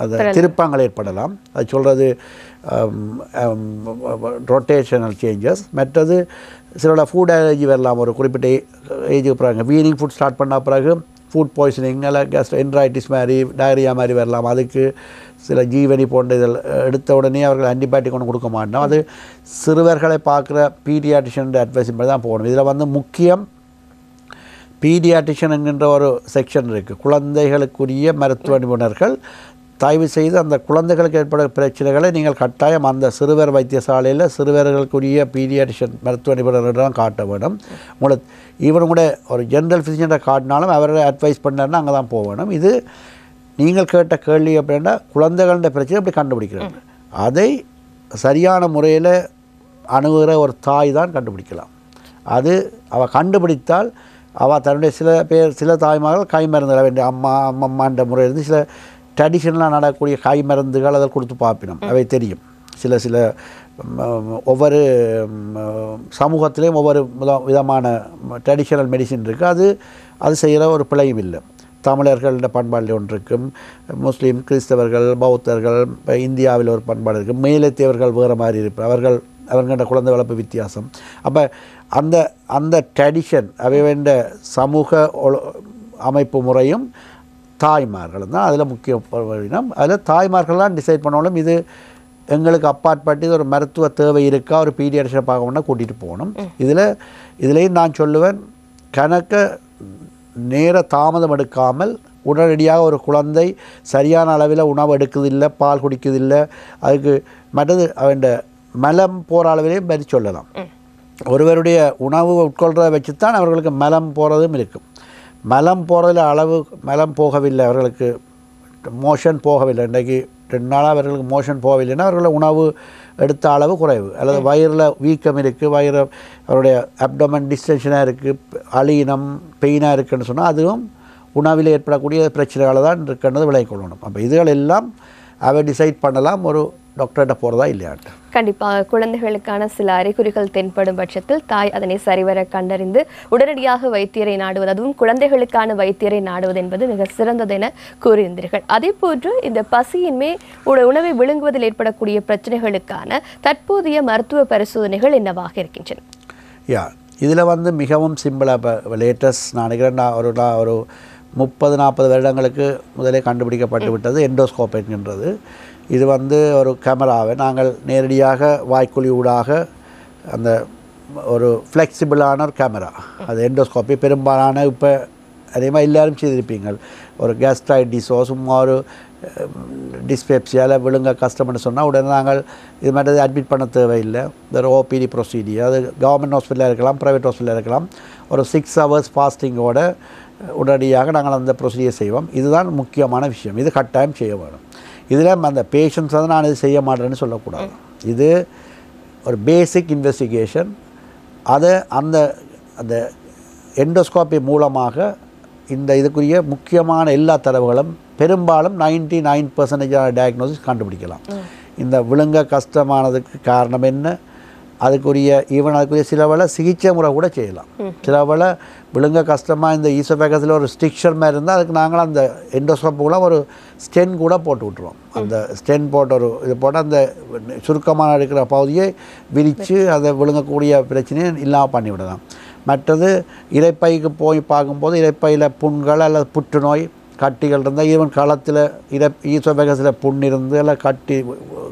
அது திருப்பங்கள் ஏற்படலாம். அது சொல்கிறது ரொட்டேஷனல் சேஞ்சஸ். மற்றது சிலோட ஃபுட் அலர்ஜி வரலாம். ஒரு குறிப்பிட்ட ஏஜுக்கு பிறகு வீனிங் ஃபுட் ஸ்டார்ட் பண்ண பிறகு ஃபுட் பாய்சனிங் இல்லை என்ட்ரைட்டிஸ் மாதிரி டயரியா மாதிரி வரலாம். அதுக்கு சில ஜீவனி போன்ற இதில் எடுத்த உடனே அவர்கள் ஆன்டிபயோட்டிக் ஒன்று கொடுக்க மாட்டோம். அது சிறுவர்களை பார்க்குற பீடியாட்ரிஷன் அட்வைஸ் பண்ணி தான் போகணும். இதில் வந்து முக்கியம் பீடியாட்ரிஷன் என்கின்ற ஒரு செக்ஷன் இருக்குது. குழந்தைகளுக்குரிய மருத்துவ நிபுணர்கள் தயவு செய்து அந்த குழந்தைகளுக்கு ஏற்படும் பிரச்சனைகளை நீங்கள் கட்டாயம் அந்த சிறுவர் வைத்தியசாலையில் சிறுவர்களுக்குரிய பீடியாட்ரிஷன் மருத்துவ நிபுணர்களிடம் காட்ட வேணும். உங்களுக்கு ஈவன் கூட ஒரு ஜென்ரல் ஃபிசிஷியனை காட்டினாலும் அவரை அட்வைஸ் பண்ணாருன்னா அங்கே தான் போகணும். இது நீங்கள் கேட்ட கேள்வி அப்படின்னா குழந்தைகள பிரச்சனை எப்படி கண்டுபிடிக்கிறாங்க, அதை சரியான முறையில் அணுகுகிற ஒரு தாய் தான் கண்டுபிடிக்கலாம். அது அவள் கண்டுபிடித்தால் அவள் தன்னுடைய சில தாய்மார்கள் கை மருந்துகளை வேண்டிய அம்மான்ற முறையிலிருந்து சில ட்ரெடிஷனலாக நடக்கக்கூடிய கை மருந்துகள் அதை கொடுத்து பார்ப்பினோம். அவை தெரியும். சில ஒவ்வொரு சமூகத்திலையும் ஒவ்வொரு விதமான ட்ரெடிஷனல் மெடிசின் இருக்குது. அது செய்கிற ஒரு பிழையும் இல்லை. தமிழர்கள பண்பாடு ஒன்று இருக்கும், முஸ்லீம் கிறிஸ்தவர்கள் பௌத்தர்கள் இந்தியாவில் ஒரு பண்பாடு இருக்குது, மேலத்தியவர்கள் வேறு மாதிரி இருப்பார். அவர்களோட குழந்தை வளர்ப்பு வித்தியாசம். அப்போ அந்த ட்ரெடிஷன் அவை வேண்ட சமூக அமைப்பு முறையும் தாய்மார்கள் தான் அதில் முக்கிய பகுதினம். அதில் தாய்மார்கள்லாம் டிசைட் பண்ணாலும் இது எங்களுக்கு அப்பாற்பட்டு ஒரு மருத்துவ தேவை இருக்கா, ஒரு பீடியாட்ரிஷனை பார்க்கணுன்னா கூட்டிகிட்டு போகணும். இதுலேயும் நான் சொல்லுவேன், கணக்க நேர தாமதம் எடுக்காமல் உடனடியாக ஒரு குழந்தை சரியான அளவில் உணவு எடுக்குதில்லை, பால் குடிக்குதில்லை, அதுக்கு மற்றது அவன் மலம் போகிற அளவிலேயும் பறி சொல்லலாம். ஒருவருடைய உணவு உட்கொள்கிறத வச்சு தான் அவர்களுக்கு மலம் போகிறதும் இருக்கும். மலம் போகிறதில் மலம் போகவில்லை, அவர்களுக்கு மோஷன் போகவில்லை, இன்றைக்கு 2 நாளாக அவர்களுக்கு மோஷன் போகவில்லைன்னா அவர்களோட உணவு எடுத்த அளவு குறைவு, அல்லது வயிறில் வீக்கம் இருக்குது, அவருடைய அப்டமன் டிஸ்டென்ஷனாக இருக்குது, அலீனம் பெயினாக இருக்குன்னு சொன்னால் அதுவும் உணவில் ஏற்படக்கூடிய பிரச்சனைகளை தான் இருக்குன்றது விளங்கிக் கொள்ளணும். அப்போ இதுகள் எல்லாம் அவை டிசைட் பண்ணலாம் ஒரு டாக்டர்கிட்ட போகிறதா இல்லையாட்டு. கண்டிப்பாக குழந்தைகளுக்கான சில அறிகுறிகள் தென்படும் பட்சத்தில் தாய் அதனை சரிவர கண்டறிந்து உடனடியாக வைத்தியரை நாடுவது, அதுவும் குழந்தைகளுக்கான வைத்தியரை நாடுவது என்பது மிக சிறந்தது என கூறியிருந்தீர்கள். அதே போன்று இந்த பசியின்மை உணவை விழுங்குவதில் ஏற்படக்கூடிய பிரச்சனைகளுக்கான தற்போதைய மருத்துவ பரிசோதனைகள் என்னவாக இருக்கின்றன? இதில் மிகவும் சிம்பிளாக இப்போ லேட்டஸ்ட் நான் நினைக்கிறேன் ஒரு 30-40 வருடங்களுக்கு முதலே கண்டுபிடிக்கப்பட்டு விட்டது எண்டோஸ்கோப் என்கின்றது. இது ஒரு கேமராவை நாங்கள் நேரடியாக வாய்க்குழி ஊடாக அந்த ஒரு ஃப்ளெக்சிபிளான ஒரு கேமரா, அது எண்டோஸ்கோப்பி பெரும்பாலான இப்போ அதே மாதிரி எல்லோரும் செய்திருப்பீங்கள். ஒரு கேஸ்ட்ரைட்டிஸோ சும்மா ஒரு டிஸ்பெப்சியால் விழுங்க கஷ்டம்னு சொன்னால் உடனே நாங்கள் இது மாதிரி அட்மிட் பண்ண தேவையில்லை. ஒரு ஓபிடி ப்ரொசீடியர், அது கவர்மெண்ட் ஹாஸ்பிட்டலில் இருக்கலாம், ப்ரைவேட் ஹாஸ்பிட்டலில் இருக்கலாம். ஒரு 6 hours ஃபாஸ்டிங்கோட உடனடியாக நாங்கள் அந்த ப்ரொசீடியர் செய்வோம். இதுதான் முக்கியமான விஷயம், இது கட்டாயம் செய்ய வேணும். இதில் அந்த பேஷண்ட்ஸ் நான் இது செய்ய மாட்டேன்னு சொல்லக்கூடாது. இது ஒரு பேசிக் இன்வெஸ்டிகேஷன். அதை அந்த அந்த எண்டோஸ்கோப்பி மூலமாக இதுக்குரிய முக்கியமான எல்லா தரவுகளும் பெரும்பாலும் 99% டயக்னோசிஸ் கண்டுபிடிக்கலாம். இந்த விழுங்க கஷ்டமானதுக்கு காரணம் என்ன, அதுக்குரிய சில சிகிச்சை முறை கூட செய்யலாம். சில விழுங்க கஷ்டமாக இந்த ஈசோஃபேகஸில் ஒரு ஸ்ட்ரிக்சர் மாதிரி இருந்தால் அதுக்கு நாங்கள் அந்த எண்டோஸ்கோப் கூட ஒரு ஸ்டென் கூட போட்டு விட்டுருவோம். அந்த ஸ்டென் போட்டு இது போட்டு அந்த சுருக்கமாக இருக்கிற பகுதியை விரித்து அதை விழுங்கக்கூடிய பிரச்சனையை இல்லாமல் பண்ணிவிடலாம். மற்றது இரைப்பைக்கு போய் பார்க்கும்போது இரைப்பையில் புண்கள் அல்லது புற்றுநோய் கட்டிகள் இருந்தால், ஈவன் களத்தில் ஈசோஃபேகஸில் புண் இருந்து இல்லை கட்டி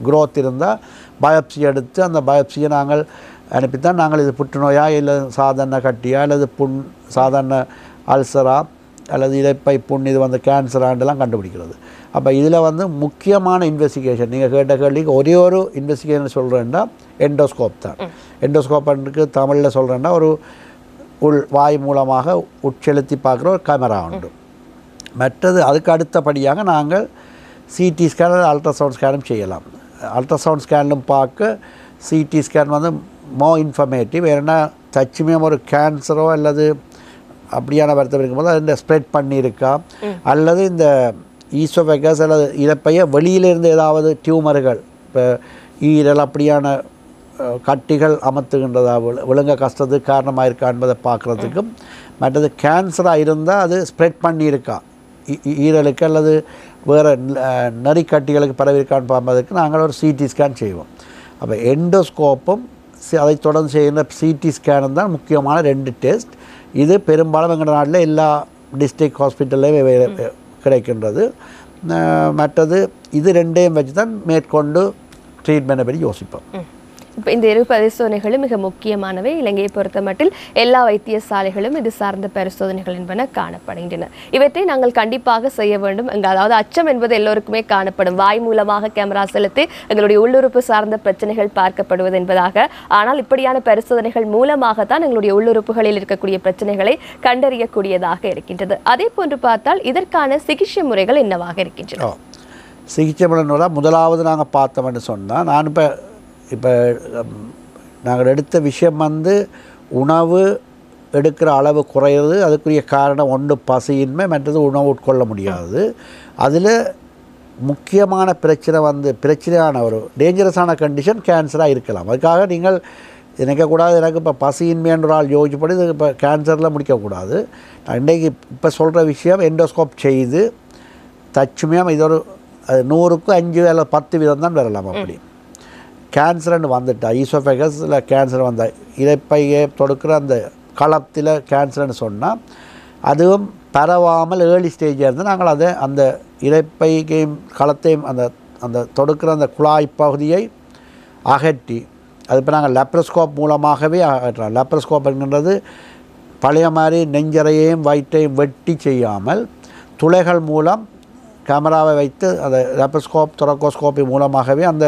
குரோத் இருந்தால் பயாப்சி எடுத்து அந்த பயாப்சியை நாங்கள் அனுப்பித்தான் நாங்கள் இது புற்றுநோயா இல்லை சாதாரண கட்டியா அல்லது புண் சாதாரண அல்சரா அல்லது இரைப்பை புண் இது கேன்சராண்டெல்லாம் கண்டுபிடிக்கிறது. அப்போ இதில் முக்கியமான இன்வெஸ்டிகேஷன் நீங்கள் கேட்ட கேள்விக்கு ஒரே ஒரு இன்வெஸ்டிகேஷன் சொல்கிறேன்னா எண்டோஸ்கோப் தான். எண்டோஸ்கோப்புக்கு தமிழில் சொல்கிறேன்னா ஒரு வாய் மூலமாக உட்செலுத்தி பார்க்குற ஒரு கேமரா உண்டு. மற்றது அதுக்கு அடுத்தபடியாக நாங்கள் சிடி ஸ்கேன் அல்ட்ராசவுண்ட் ஸ்கேனும் செய்யலாம். அல்ட்ராசவுண்ட் ஸ்கேனும் பார்க்க சிடி ஸ்கேன் மோ இன்ஃபர்மேட்டிவ். ஏன்னா தச்சுமையாக ஒரு கேன்சரோ அல்லது அப்படியான வருத்தம் இருக்கும்போது அது ஸ்ப்ரெட் பண்ணியிருக்கா அல்லது இந்த ஈசோஃபேகஸ் அல்லது இறப்பைய வெளியிலிருந்து ஏதாவது டியூமர்கள் இப்போ ஈரல் அப்படியான கட்டிகள் அமர்த்துகின்றதா விழுங்க கஷ்டத்துக்கு காரணமாக இருக்கா என்பதை பார்க்குறதுக்கும், மற்றது கேன்சராக இருந்தால் அது ஸ்ப்ரெட் பண்ணியிருக்கா ஈரலுக்கு அல்லது வேறு நரிக்கட்டிகளுக்கு பரவிருக்கான்னு பார்ப்பதற்கு நாங்கள் ஒரு சிடி ஸ்கேன் செய்வோம். அப்போ எண்டோஸ்கோப்பும் அதை தொடர்ந்து செய்கிற சிடி ஸ்கேனும் தான் முக்கியமான 2 டெஸ்ட். இது பெரும்பாலும் எங்கள் நாட்டில் எல்லா டிஸ்ட்ரிக்ட் ஹாஸ்பிட்டல்லையும் கிடைக்கின்றது. மற்றது இது 2ஐயும் வச்சு தான் மேற்கொண்டு ட்ரீட்மெண்ட்டை பற்றி யோசிப்போம். இப்போ இந்த 2 பரிசோதனைகளும் மிக முக்கியமானவை. இலங்கையை பொறுத்த மட்டில் எல்லா வைத்தியசாலைகளும் இது சார்ந்த பரிசோதனைகள் என்பன காணப்படுகின்றன. இவற்றை நாங்கள் கண்டிப்பாக செய்ய வேண்டும். அதாவது அச்சம் என்பது எல்லோருக்குமே காணப்படும். வாய் மூலமாக கேமரா செலுத்தி எங்களுடைய உள்ளுறுப்பு சார்ந்த பிரச்சனைகள் பார்க்கப்படுவது என்பதாக. ஆனால் இப்படியான பரிசோதனைகள் மூலமாகத்தான் எங்களுடைய உள்ளுறுப்புகளில் இருக்கக்கூடிய பிரச்சனைகளை கண்டறியக்கூடியதாக இருக்கின்றது. அதே போன்று பார்த்தால் இதற்கான சிகிச்சை முறைகள் என்னவாக இருக்கின்றன? சிகிச்சை முறை முதலாவது நாங்கள் பார்த்தோம்னு சொன்னால், நான் இப்போ நாங்கள் எடுத்த விஷயம் உணவு எடுக்கிற அளவு குறையிறது. அதுக்குரிய காரணம் ஒன்று பசியின்மை, மற்றது உணவு உட்கொள்ள முடியாது. அதில் முக்கியமான பிரச்சனை பிரச்சனையான ஒரு டேஞ்சரஸான கண்டிஷன் கேன்சராக இருக்கலாம். அதுக்காக நீங்கள் நினைக்கக்கூடாது எனக்கு இப்போ பசியின்மைன்ற ஒரு ஆள் யோசிச்சுப்படி இது இப்போ கேன்சரில் முடிக்கக்கூடாது. நான் இன்றைக்கு இப்போ சொல்கிற விஷயம் எண்டோஸ்கோப் செய்து தச்சுமையாக இது ஒரு 100க்கு 5 அல்லது 10 வீதம் தான் வரலாம். அப்படி கேன்சர்னு வந்துட்டா ஈசோஃபேகஸில் கேன்சர் வந்தால் இரைப்பையை தொடுக்கிற அந்த களத்தில் கேன்சர்னு சொன்னால் அதுவும் பரவாமல் ஏர்லி ஸ்டேஜாக இருந்து நாங்கள் அதை அந்த இரைப்பைக்கையும் களத்தையும் அந்த அந்த தொடுக்கிற அந்த குழாய் பகுதியை அகற்றி அது இப்போ நாங்கள் லேப்ரோஸ்கோப் மூலமாகவே அகற்றோம். லேப்ரோஸ்கோப் என்கின்றது பழைய மாதிரி நெஞ்சறையையும் வயிற்றையும் வெட்டி செய்யாமல் துளைகள் மூலம் கேமராவை வைத்து அந்த லேப்ரோஸ்கோப் தொரக்கோஸ்கோப்பி மூலமாகவே அந்த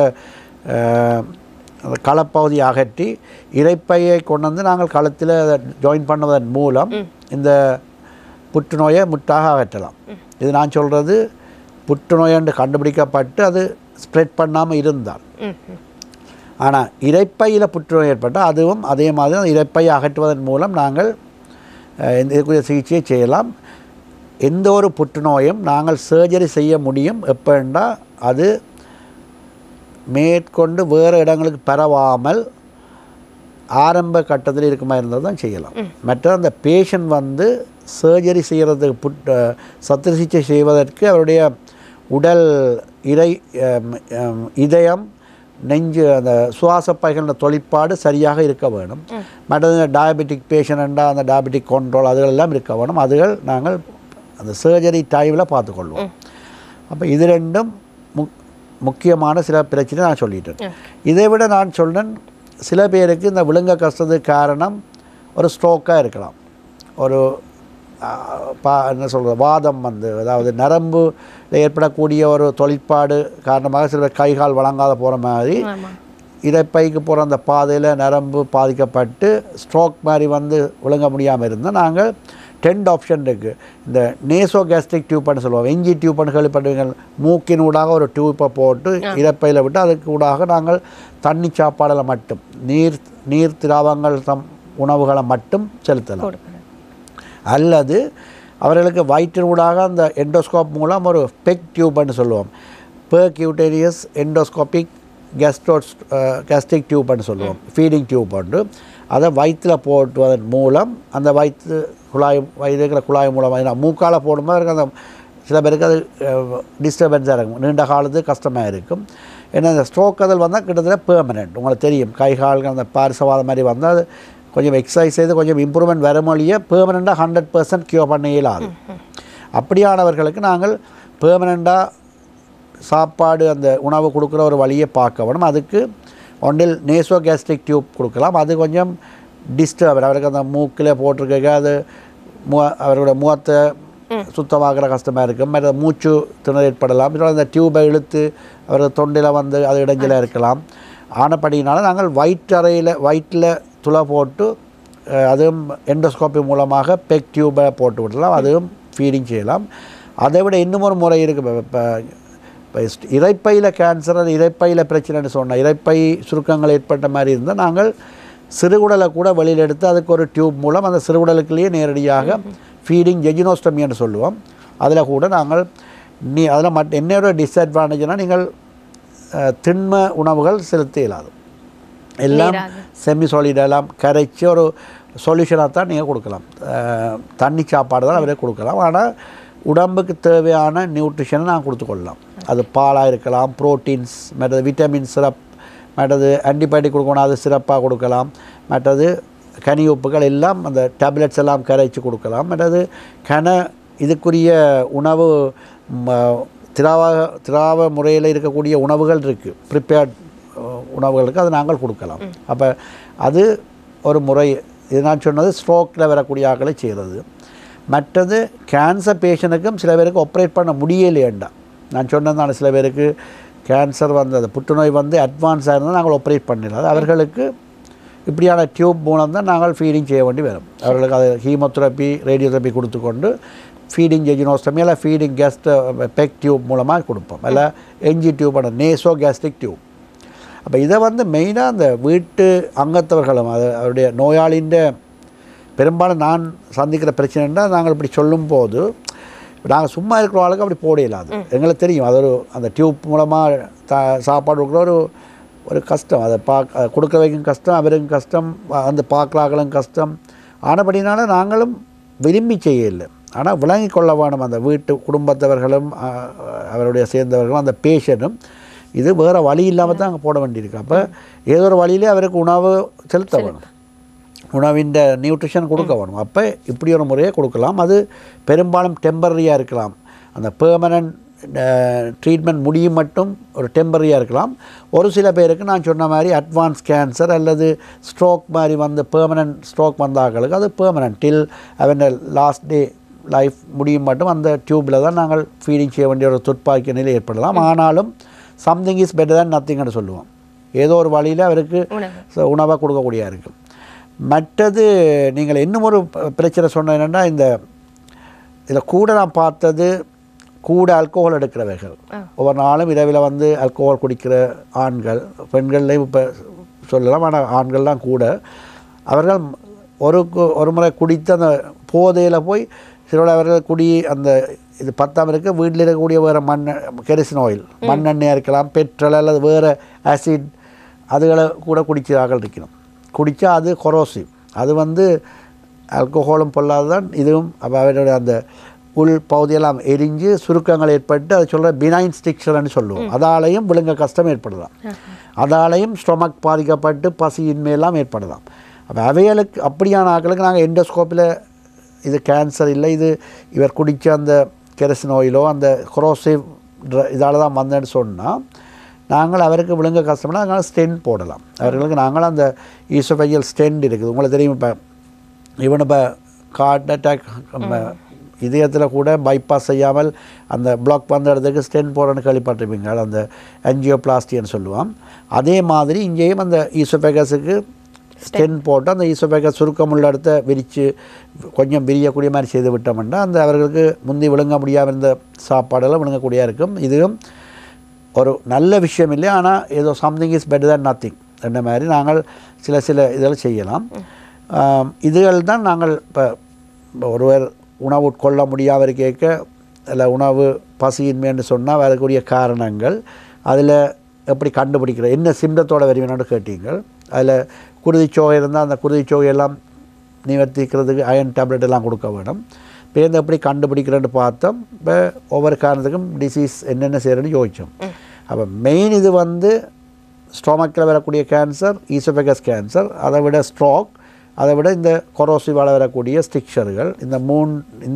அந்த களப்பகுதியை அகற்றி இரைப்பையை கொண்டு வந்து நாங்கள் களத்தில் அதை ஜாயின் பண்ணுவதன் மூலம் இந்த புற்றுநோயை முற்றாக அகற்றலாம். இது நான் சொல்கிறது புற்றுநோய் என்று கண்டுபிடிக்கப்பட்டு அது ஸ்ப்ரெட் பண்ணாமல் இருந்தால். ஆனால் இரைப்பையில் புற்றுநோய் ஏற்பட்டால் அதுவும் அதே மாதிரி அந்த இரைப்பையை அகற்றுவதன் மூலம் நாங்கள் இதுக்குரிய சிகிச்சையை செய்யலாம். எந்த ஒரு புற்றுநோயும் நாங்கள் சர்ஜரி செய்ய முடியும் எப்போண்டா அது மேற்கொண்டு வேறு இடங்களுக்கு பரவாமல் ஆரம்ப கட்டத்தில் இருக்க மாதிரி இருந்தால் தான் செய்யலாம். மற்ற அந்த பேஷண்ட் வந்து சர்ஜரி செய்கிறதுக்கு சத்திர சிகிச்சை செய்வதற்கு அவருடைய உடல் இதயம் நெஞ்சு அந்த சுவாச பைகளின் தொழிற்பாடு சரியாக இருக்க வேணும். மற்றது டயபெட்டிக் பேஷண்ட்டாக அந்த டயபெட்டிக் கண்ட்ரோல் அதுகளெல்லாம் இருக்க வேணும். அதுகள் நாங்கள் அந்த சர்ஜரி டைமில் பார்த்துக்கொள்வோம். அப்போ இது ரெண்டும் முக்கியமான சில பிரச்சனை நான் சொல்லிட்டேன். இதை விட நான் சொல்கிறேன், சில பேருக்கு இந்த விழுங்க கஷ்டத்துக்கு காரணம் ஒரு ஸ்ட்ரோக்காக இருக்கலாம். ஒரு என்ன சொல்கிறது வாதம் வந்து அதாவது நரம்பு ஏற்படக்கூடிய ஒரு தொழிற்பாடு காரணமாக சில கைகால் வழங்காத போகிற மாதிரி இரைப்பைக்கு போகிற அந்த பாதையில் நரம்பு பாதிக்கப்பட்டு ஸ்ட்ரோக் மாதிரி வந்து விழுங்க முடியாமல் இருந்தால் நாங்கள் 10 ஆப்ஷன் இருக்குது. இந்த நேசோ கேஸ்ட்ரிக் டியூப்னு சொல்லுவோம், எஞ்சி டியூப்னு கேள்விப்பட்டவங்க. மூக்கின் ஊடாக ஒரு டியூப்பை போட்டு இரைப்பையில் விட்டு அதுக்கு ஊடாக நாங்கள் தண்ணி சாப்பாடில் மட்டும் நீர் திராவங்கள் உணவுகளை மட்டும் செலுத்தலாம். அல்லது அவர்களுக்கு வயிற்றின் ஊடாக அந்த எண்டோஸ்கோப் மூலம் ஒரு பெக் டியூப்னு சொல்லுவோம், பெர்க்யூட்டேனியஸ் எண்டோஸ்கோபிக் கேஸ்ட்ரிக் டியூப்னு சொல்லுவோம், ஃபீடிங் டியூப் உண்டு. அதை வயிற்றில் போட்டுவதன் மூலம் அந்த வயிற்று இருக்கிற குழாய் மூலமாக மூக்கால் போடும்போது இருக்குது அந்த சில பேருக்கு அது டிஸ்டர்பன்ஸாக இருக்கும், நீண்ட காலத்துக்கு கஷ்டமாக இருக்கும். ஏன்னா அந்த ஸ்ட்ரோக் அதில் வந்தால் கிட்டத்தட்ட பெர்மனெண்ட். உங்களுக்கு தெரியும் கைகால்கள் அந்த பாரிசவாதம் மாதிரி வந்தால் அது கொஞ்சம் எக்ஸசைஸ் செய்து கொஞ்சம் இம்ப்ரூவ்மெண்ட் வர மொழியே பெர்மனெண்ட்டாக 100% க்யூர் பண்ண இயலாது. அப்படியானவர்களுக்கு நாங்கள் பெர்மனெண்ட்டாக சாப்பாடு அந்த உணவு கொடுக்குற ஒரு வழியை பார்க்க வேணும். அதுக்கு ஒன்றில் நேசோ கேஸ்ட்ரிக் டியூப் கொடுக்கலாம். அது கொஞ்சம் டிஸ்டர்ப் அவருக்கு அந்த மூக்கில் போட்டிருக்க அது அவரோட முகத்தை சுத்தமாகிற கஷ்டமாக இருக்கும். மற்ற மூச்சு திணறல் ஏற்படலாம். இதோட அந்த டியூபை இழுத்து அவர் தொண்டையில் வந்து அது இடைஞ்சலாக இருக்கலாம். ஆனப்படினால நாங்கள் வயிற்றில் துளை போட்டு அதுவும் எண்டோஸ்கோப்பி மூலமாக பெக் டியூபை போட்டு விடலாம். அதுவும் ஃபீடிங் செய்யலாம். அதை விட இன்னும் ஒரு முறை இருக்குது. இப்போ இரைப்பையில் கேன்சர் இரைப்பையில் பிரச்சனைன்னு சொன்னால் இரைப்பை சுருக்கங்கள் ஏற்பட்ட மாதிரி இருந்தால் நாங்கள் சிறுகுடலை கூட வெளியில் எடுத்து அதுக்கு ஒரு டியூப் மூலம் அந்த சிறுகுடலுக்குள்ளேயே நேரடியாக ஃபீடிங் ஜெஜினோஸ்டமின்னு சொல்லுவோம். அதில் கூட நாங்கள் அதில் என்னோட டிஸ்அட்வான்டேஜ்னால் நீங்கள் திண்ம உணவுகள் செலுத்த இயலாது. எல்லாம் செமி சாலிடெல்லாம் கரைச்சி ஒரு சொல்யூஷனாக தான் நீங்கள் கொடுக்கலாம். தண்ணி சாப்பாடு தான் அவரே கொடுக்கலாம். ஆனால் உடம்புக்கு தேவையான நியூட்ரிஷனை நான் கொடுத்துக்கொள்ளலாம். அது பாலாக இருக்கலாம், ப்ரோட்டீன்ஸ், மற்றது விட்டமின் சிரப், மற்றது ஆன்டிபயோட்டிக் கொடுக்கணும் அது சிறப்பாக கொடுக்கலாம். மற்றது கனி உப்புகள் எல்லாம் அந்த டேப்லெட்ஸ் எல்லாம் கரைச்சி கொடுக்கலாம். மற்றது இதுக்குரிய உணவு திராவ முறையில் இருக்கக்கூடிய உணவுகள் இருக்குது, ப்ரிப்பேர்ட் உணவுகள் இருக்குது, அது நாங்கள் கொடுக்கலாம். அப்போ அது ஒரு முறை. இது நான் சொன்னது ஸ்ட்ரோக்கில் வரக்கூடிய ஆக்களை செய்கிறது. மற்றது கேன்சர் பேஷண்ட்டுக்கும் சில பேருக்கு ஆப்ரேட் பண்ண முடியலையேண்டா நான் சொன்னதான சில பேருக்கு கேன்சர் வந்து அந்த புற்றுநோய் வந்து அட்வான்ஸாக இருந்தால் நாங்கள் ஆப்ரேட் பண்ணிடலாம். அவர்களுக்கு இப்படியான டியூப் மூலம் தான் நாங்கள் ஃபீடிங் செய்ய வேண்டி வரும். அவர்களுக்கு அது ஹீமோதெரப்பி ரேடியோதெரப்பி கொடுத்து கொண்டு ஃபீடிங் ஜெஜினோஸ்டமி இல்லை ஃபீடிங் பெக் டியூப் மூலமாக கொடுப்போம். இல்லை NG tube nasogastric tube. அப்போ இதை வந்து மெயினாக அந்த வீட்டு அங்கத்தவர்களும் அது அவருடைய நோயாளின்ற பெரும்பாலும் நான் சந்திக்கிற பிரச்சனைன்னா நாங்கள் இப்படி சொல்லும்போது நாங்கள் சும்மா இருக்கிற ஆளுக்கு அப்படி போட இல்லாது. எங்களுக்கு தெரியும் அது அந்த டியூப் மூலமாக சாப்பாடு கொடுக்குற ஒரு கஷ்டம். அதை கொடுக்க வைக்கும் கஷ்டம், அவருக்கும் கஷ்டம், அந்த பார்க்கலாக்களும் கஷ்டம். ஆனபடினால நாங்களும் விரும்பி செய்யலை. ஆனால் விளங்கி கொள்ள வேணும் அந்த வீட்டு குடும்பத்தவர்களும் அவருடைய சேர்ந்தவர்களும் அந்த பேஷண்ட்டும் இது வேறு வழி இல்லாமல் தான் அங்கே போட வேண்டியிருக்கு. அப்போ ஏதோ ஒரு வழியிலே அவருக்கு உணவு செலுத்த வேணும், உணவின் நியூட்ரிஷன் கொடுக்க வேணும். அப்போ இப்படி ஒரு முறையை கொடுக்கலாம். அது பெரும்பாலும் டெம்பரரியாக இருக்கலாம். அந்த பெர்மனன்ட் ட்ரீட்மெண்ட் முடியும் மட்டும் ஒரு டெம்பரரியாக இருக்கலாம். ஒரு சில பேருக்கு நான் சொன்ன மாதிரி அட்வான்ஸ் கேன்சர் அல்லது ஸ்ட்ரோக் மாதிரி வந்து பெர்மனன்ட் ஸ்ட்ரோக் வந்தாக்களுக்கு அது பெர்மனன்ட் டில் அவன் லாஸ்ட் டே லைஃப் முடியும் மட்டும் அந்த டியூப்பில் தான் நாங்கள் ஃபீடிங் செய்ய வேண்டிய ஒரு துப்பாக்கிய நிலை ஏற்படலாம். ஆனாலும் சம்திங் இஸ் பெட்டர் தேன் நத்திங்னு சொல்லுவோம். ஏதோ ஒரு வழியில் அவருக்கு உணவாக கொடுக்கக்கூடியதாக இருக்கும். மற்றது நீங்கள் இன்னும் ஒரு பிரச்சனை சொன்ன என்னென்னா, இதில் கூட நான் பார்த்தது கூட ஆல்கோஹால் எடுக்கிறவர்கள், ஒவ்வொரு நாளும் இரவில் வந்து ஆல்கோஹால் குடிக்கிற ஆண்கள், பெண்கள்லேயும் இப்போ சொல்லலாம், ஆனால் ஆண்கள்லாம் கூட அவர்கள் ஒரு முறை குடித்து அந்த போதையில் போய் சில அவர்கள் குடி அந்த இது பத்தாம் இருக்க வீட்டில் இருக்கக்கூடிய வேறு கெரசின் ஆயில், மண்ணெண்ணெயாக இருக்கலாம், பெட்ரோல் அல்லது வேறு ஆசிட், அதுகளை கூட குடிக்கிறார்கள் இருக்கணும். குடித்தா அது கொரோசிவ், அது வந்து ஆல்கோஹாலும் பொல்லாததான் இதுவும். அப்போ அவருடைய அந்த உள் பகுதியெல்லாம் எரிஞ்சு சுருக்கங்கள் ஏற்பட்டு அதை சொல்கிற பினைன் ஸ்டிக்சர்னு சொல்லுவோம். அதாலையும் விழுங்க கஷ்டம் ஏற்படலாம், அதாலையும் ஸ்டொமக் பாதிக்கப்பட்டு பசியின்மையெல்லாம் ஏற்படலாம். அப்போ அவைகளுக்கு அப்படியான ஆட்களுக்கு நாங்கள் எண்டோஸ்கோப்பில் இது கேன்சர் இல்லை, இது இவர் குடித்த அந்த கெரசின் ஆயிலோ அந்த கொரோசிவ் இதால் தான் வந்தேன்னு சொன்னால் நாங்கள் அவருக்கு விழுங்க கஷ்டம்னா அதனால் ஸ்டென்ட் போடலாம். அவர்களுக்கு நாங்கள் அந்த ஈசோஃபேஜியல் ஸ்டென்ட் இருக்குது, உங்களுக்கு தெரியும். இப்போ இவன் இப்போ ஹார்ட் அட்டாக் இதயத்தில் கூட பைபாஸ் செய்யாமல் அந்த பிளாக் வந்த இடத்துக்கு ஸ்டென்ட் போடணும்னு கேள்விப்பட்டிருப்பீங்க, அந்த ஆஞ்சியோபிளாஸ்டின்னு சொல்லுவான். அதே மாதிரி இங்கேயும் அந்த ஈசோஃபேகஸுக்கு ஸ்டென் போட்டு அந்த ஈசோஃபேகஸ் சுருக்கமுள்ள இடத்த விரித்து கொஞ்சம் விரியக்கூடிய மாதிரி செய்து விட்டோம்னா அந்த அவர்களுக்கு முந்தி விழுங்க முடியாமல் இருந்த சாப்பாடெல்லாம் விழுங்கக்கூடியதாக இருக்கும். இதுவும் ஒரு நல்ல விஷயம் இல்லை, ஆனால் ஏதோ something is better than nothing என்ற மாதிரி நாங்கள் சில இதெல்லாம் செய்யலாம். இதுகள் தான் நாங்கள் இப்போ ஒருவர் உணவு உட்கொள்ள முடியாமல் கேட்க இல்லை உணவு பசியின்மை என்று சொன்னால் வரக்கூடிய காரணங்கள், அதில் எப்படி கண்டுபிடிக்கிற என்ன சிம்டத்தோடு வருவீனு கேட்டீங்கள். அதில் குருதிச்சோகை இருந்தால் அந்த குருதிச்சோகையெல்லாம் நிவர்த்திக்கிறதுக்கு அயன் டேப்லெட் எல்லாம் கொடுக்க வேணும். பேருந்து எப்படி கண்டுபிடிக்கிறேன்னு பார்த்தோம். இப்போ ஒவ்வொரு காரணத்துக்கும் டிசீஸ் என்னென்ன செய்கிறேன்னு யோசித்தோம். அப்போ மெயின் இது வந்து ஸ்டொமக்கில் வரக்கூடிய கேன்சர், ஈசோஃபேகஸ் கேன்சர், அதை விட ஸ்ட்ரோக், அதை விட இந்த கொரோசிவால் வரக்கூடிய ஸ்டிக்சர்கள், இந்த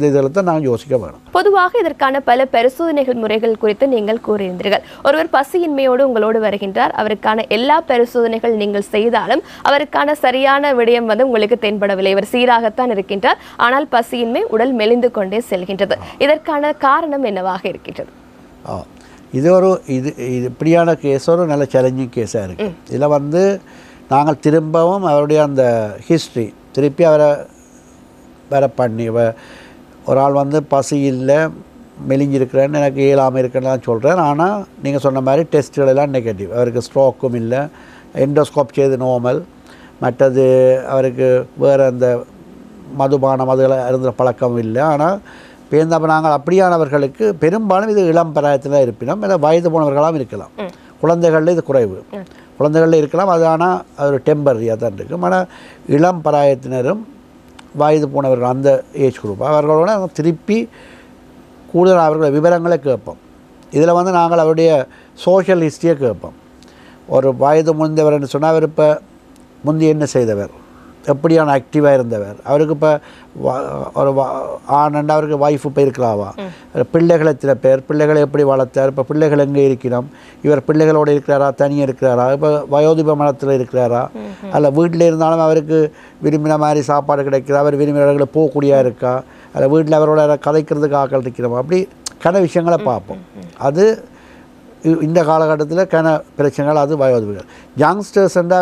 இதில் தான் நாங்கள் யோசிக்க வேணும். பொதுவாக இதற்கான பல பரிசோதனைகள் முறைகள் குறித்து நீங்கள் கூறியிருந்தீர்கள். ஒருவர் பசியின்மையோடு உங்களோடு வருகின்றார், அவருக்கான எல்லா பரிசோதனைகள் நீங்கள் செய்தாலும் அவருக்கான சரியான விடயம் வந்து உங்களுக்கு தென்படவில்லை. இவர் சீராகத்தான் இருக்கின்றார், ஆனால் பசியின்மை உடல் மெலிந்து கொண்டே செல்கின்றது. இதற்கான காரணம் என்னவாக இருக்கின்றது? இது இப்படியான கேஸ் ஒரு நல்ல சேலஞ்சிங் கேஸாக இருக்குது. இதில் வந்து நாங்கள் திரும்பவும் அவருடைய அந்த ஹிஸ்ட்ரி திருப்பி அவரை வர பண்ணி, ஒரு ஆள் வந்து பசி இல்லை மெலிஞ்சிருக்கிறேன்னு எனக்கு இயலாமல் இருக்குன்னு தான் சொல்கிறேன். ஆனால் நீங்கள் சொன்ன மாதிரி டெஸ்ட்டுகள் எல்லாம் நெகட்டிவ், அவருக்கு ஸ்ட்ரோக்கும் இல்லை, எண்டோஸ்கோப் செய்து நார்மல், மற்றது அவருக்கு வேறு அந்த மதுபானம் அதுகளை இருந்த பழக்கம் இல்லை. ஆனால் பேருந்தப்போ நாங்கள் அப்படியானவர்களுக்கு பெரும்பாலும் இது இளம் பிராயத்தில் இருப்பினோம், இல்லை வயது போனவர்களாகவும் இருக்கலாம். குழந்தைகளில் இது குறைவு, குழந்தைகளில் இருக்கலாம், அது ஆனால் அது ஒரு டெம்பரரியாக தான் இருக்கும். ஆனால் இளம் பிராயத்தினரும் வயது போனவர்கள் அந்த ஏஜ் குரூப் அவர்களோட திருப்பி கூடுதல் அவர்களோட விவரங்களை கேட்போம். இதில் வந்து நாங்கள் அவருடைய சோஷியல் ஹிஸ்ட்ரியை கேட்போம். ஒரு வயது முந்தியவர்னு சொன்னால் அவர் இப்போ முந்தி என்ன செய்தவர், எப்படியான ஆக்டிவாக இருந்தவர், அவருக்கு இப்போ ஒரு ஆனண்டா அவருக்கு ஒய்ஃப் இப்போ இருக்கலாவா, பிள்ளைகள் எத்தனை பேர், பிள்ளைகளை எப்படி வளர்த்தார், இப்போ பிள்ளைகள் எங்கே இருக்கிறோம், இவர் பிள்ளைகளோடு இருக்கிறாரா தனியாக இருக்கிறாரா, இப்போ வயோதிப மனத்தில் இருக்கிறாரா, அல்ல வீட்டில் இருந்தாலும் அவருக்கு விரும்பின மாதிரி சாப்பாடு கிடைக்கிறா, அவர் விரும்பின இடங்களை போகக்கூடியா இருக்கா, அல்ல வீட்டில் அவரோட கதைக்கிறதுக்கு ஆக்கள் இருக்கிறோமா, அப்படி கன விஷயங்களை பார்ப்போம். அது இந்த காலகட்டத்தில் கன பிரச்சனைகள், அது வயோதிபர்கள். யங்ஸ்டர்ஸ்ண்டா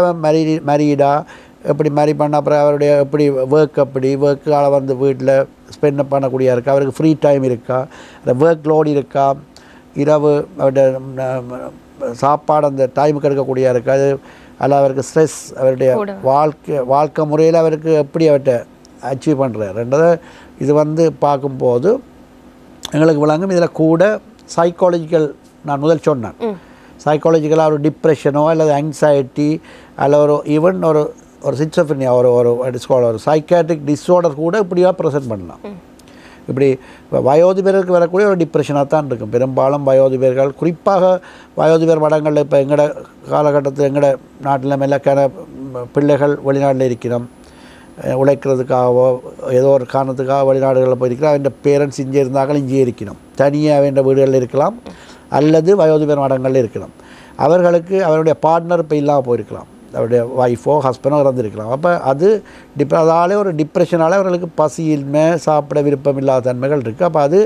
மேரீடா எப்படி மேரி பண்ண அப்புறம் அவருடைய எப்படி ஒர்க்கால் வந்து வீட்டில் ஸ்பெண்ட் பண்ணக்கூடிய இருக்கா, அவருக்கு ஃப்ரீ டைம் இருக்கா, அந்த ஒர்க் லோடு இருக்கா, இரவு அவருடைய சாப்பாடு அந்த டைமுக்கு எடுக்கக்கூடிய இருக்கா, அது அல்ல அவருக்கு ஸ்ட்ரெஸ், அவருடைய வாழ்க்கை முறையில் அவருக்கு எப்படி அவர்கிட்ட அச்சீவ் பண்ணுறாரு ரெண்டதை இது வந்து பார்க்கும்போது எங்களுக்கு விளங்கும். இதில் கூட சைக்காலஜிக்கல், நான் முதல் சொன்னேன், சைக்காலஜிக்கலாக ஒரு டிப்ரெஷனோ அல்லது ஆங்ஸைட்டி அல்ல ஒரு ஈவன் ஒரு சிட்சோஃப்ரினியா ஒரு சைக்காட்ரிக் டிஸார்டர் கூட இப்படியாக ப்ரெசென்ட் பண்ணலாம். இப்படி வயோதிபர்களுக்கு வரக்கூடிய ஒரு டிப்ரெஷனாக தான் இருக்கும் பெரும்பாலும் வயோதிபர்கள். குறிப்பாக வயோதிபர் மடங்களில் இப்போ எங்களோட காலகட்டத்தில் எங்களோட நாட்டில் மெல்லக்கான பிள்ளைகள் வெளிநாட்டில் இருக்கிறோம், உழைக்கிறதுக்காகவோ ஏதோ ஒரு காரணத்துக்காக வெளிநாடுகளில் போயிருக்கிறோம், அவன் பேரண்ட்ஸ் இங்கே இருந்தாலும் இங்கே இருக்கணும், தனியாக அவன் வீடுகளில் இருக்கலாம், அல்லது வயோதிபர் மடங்களில் இருக்கலாம். அவர்களுக்கு அவருடைய பார்ட்னர் இப்போ இல்லாமல் போயிருக்கலாம், அவருடைய ஒய்ஃபோ ஹஸ்பண்டோ இறந்துருக்கலாம். அப்போ அது அதாலே ஒரு டிப்ரெஷனால் அவர்களுக்கு பசியின்மை, சாப்பிட விருப்பம் இல்லாத தன்மைகள் இருக்குது. அப்போ அது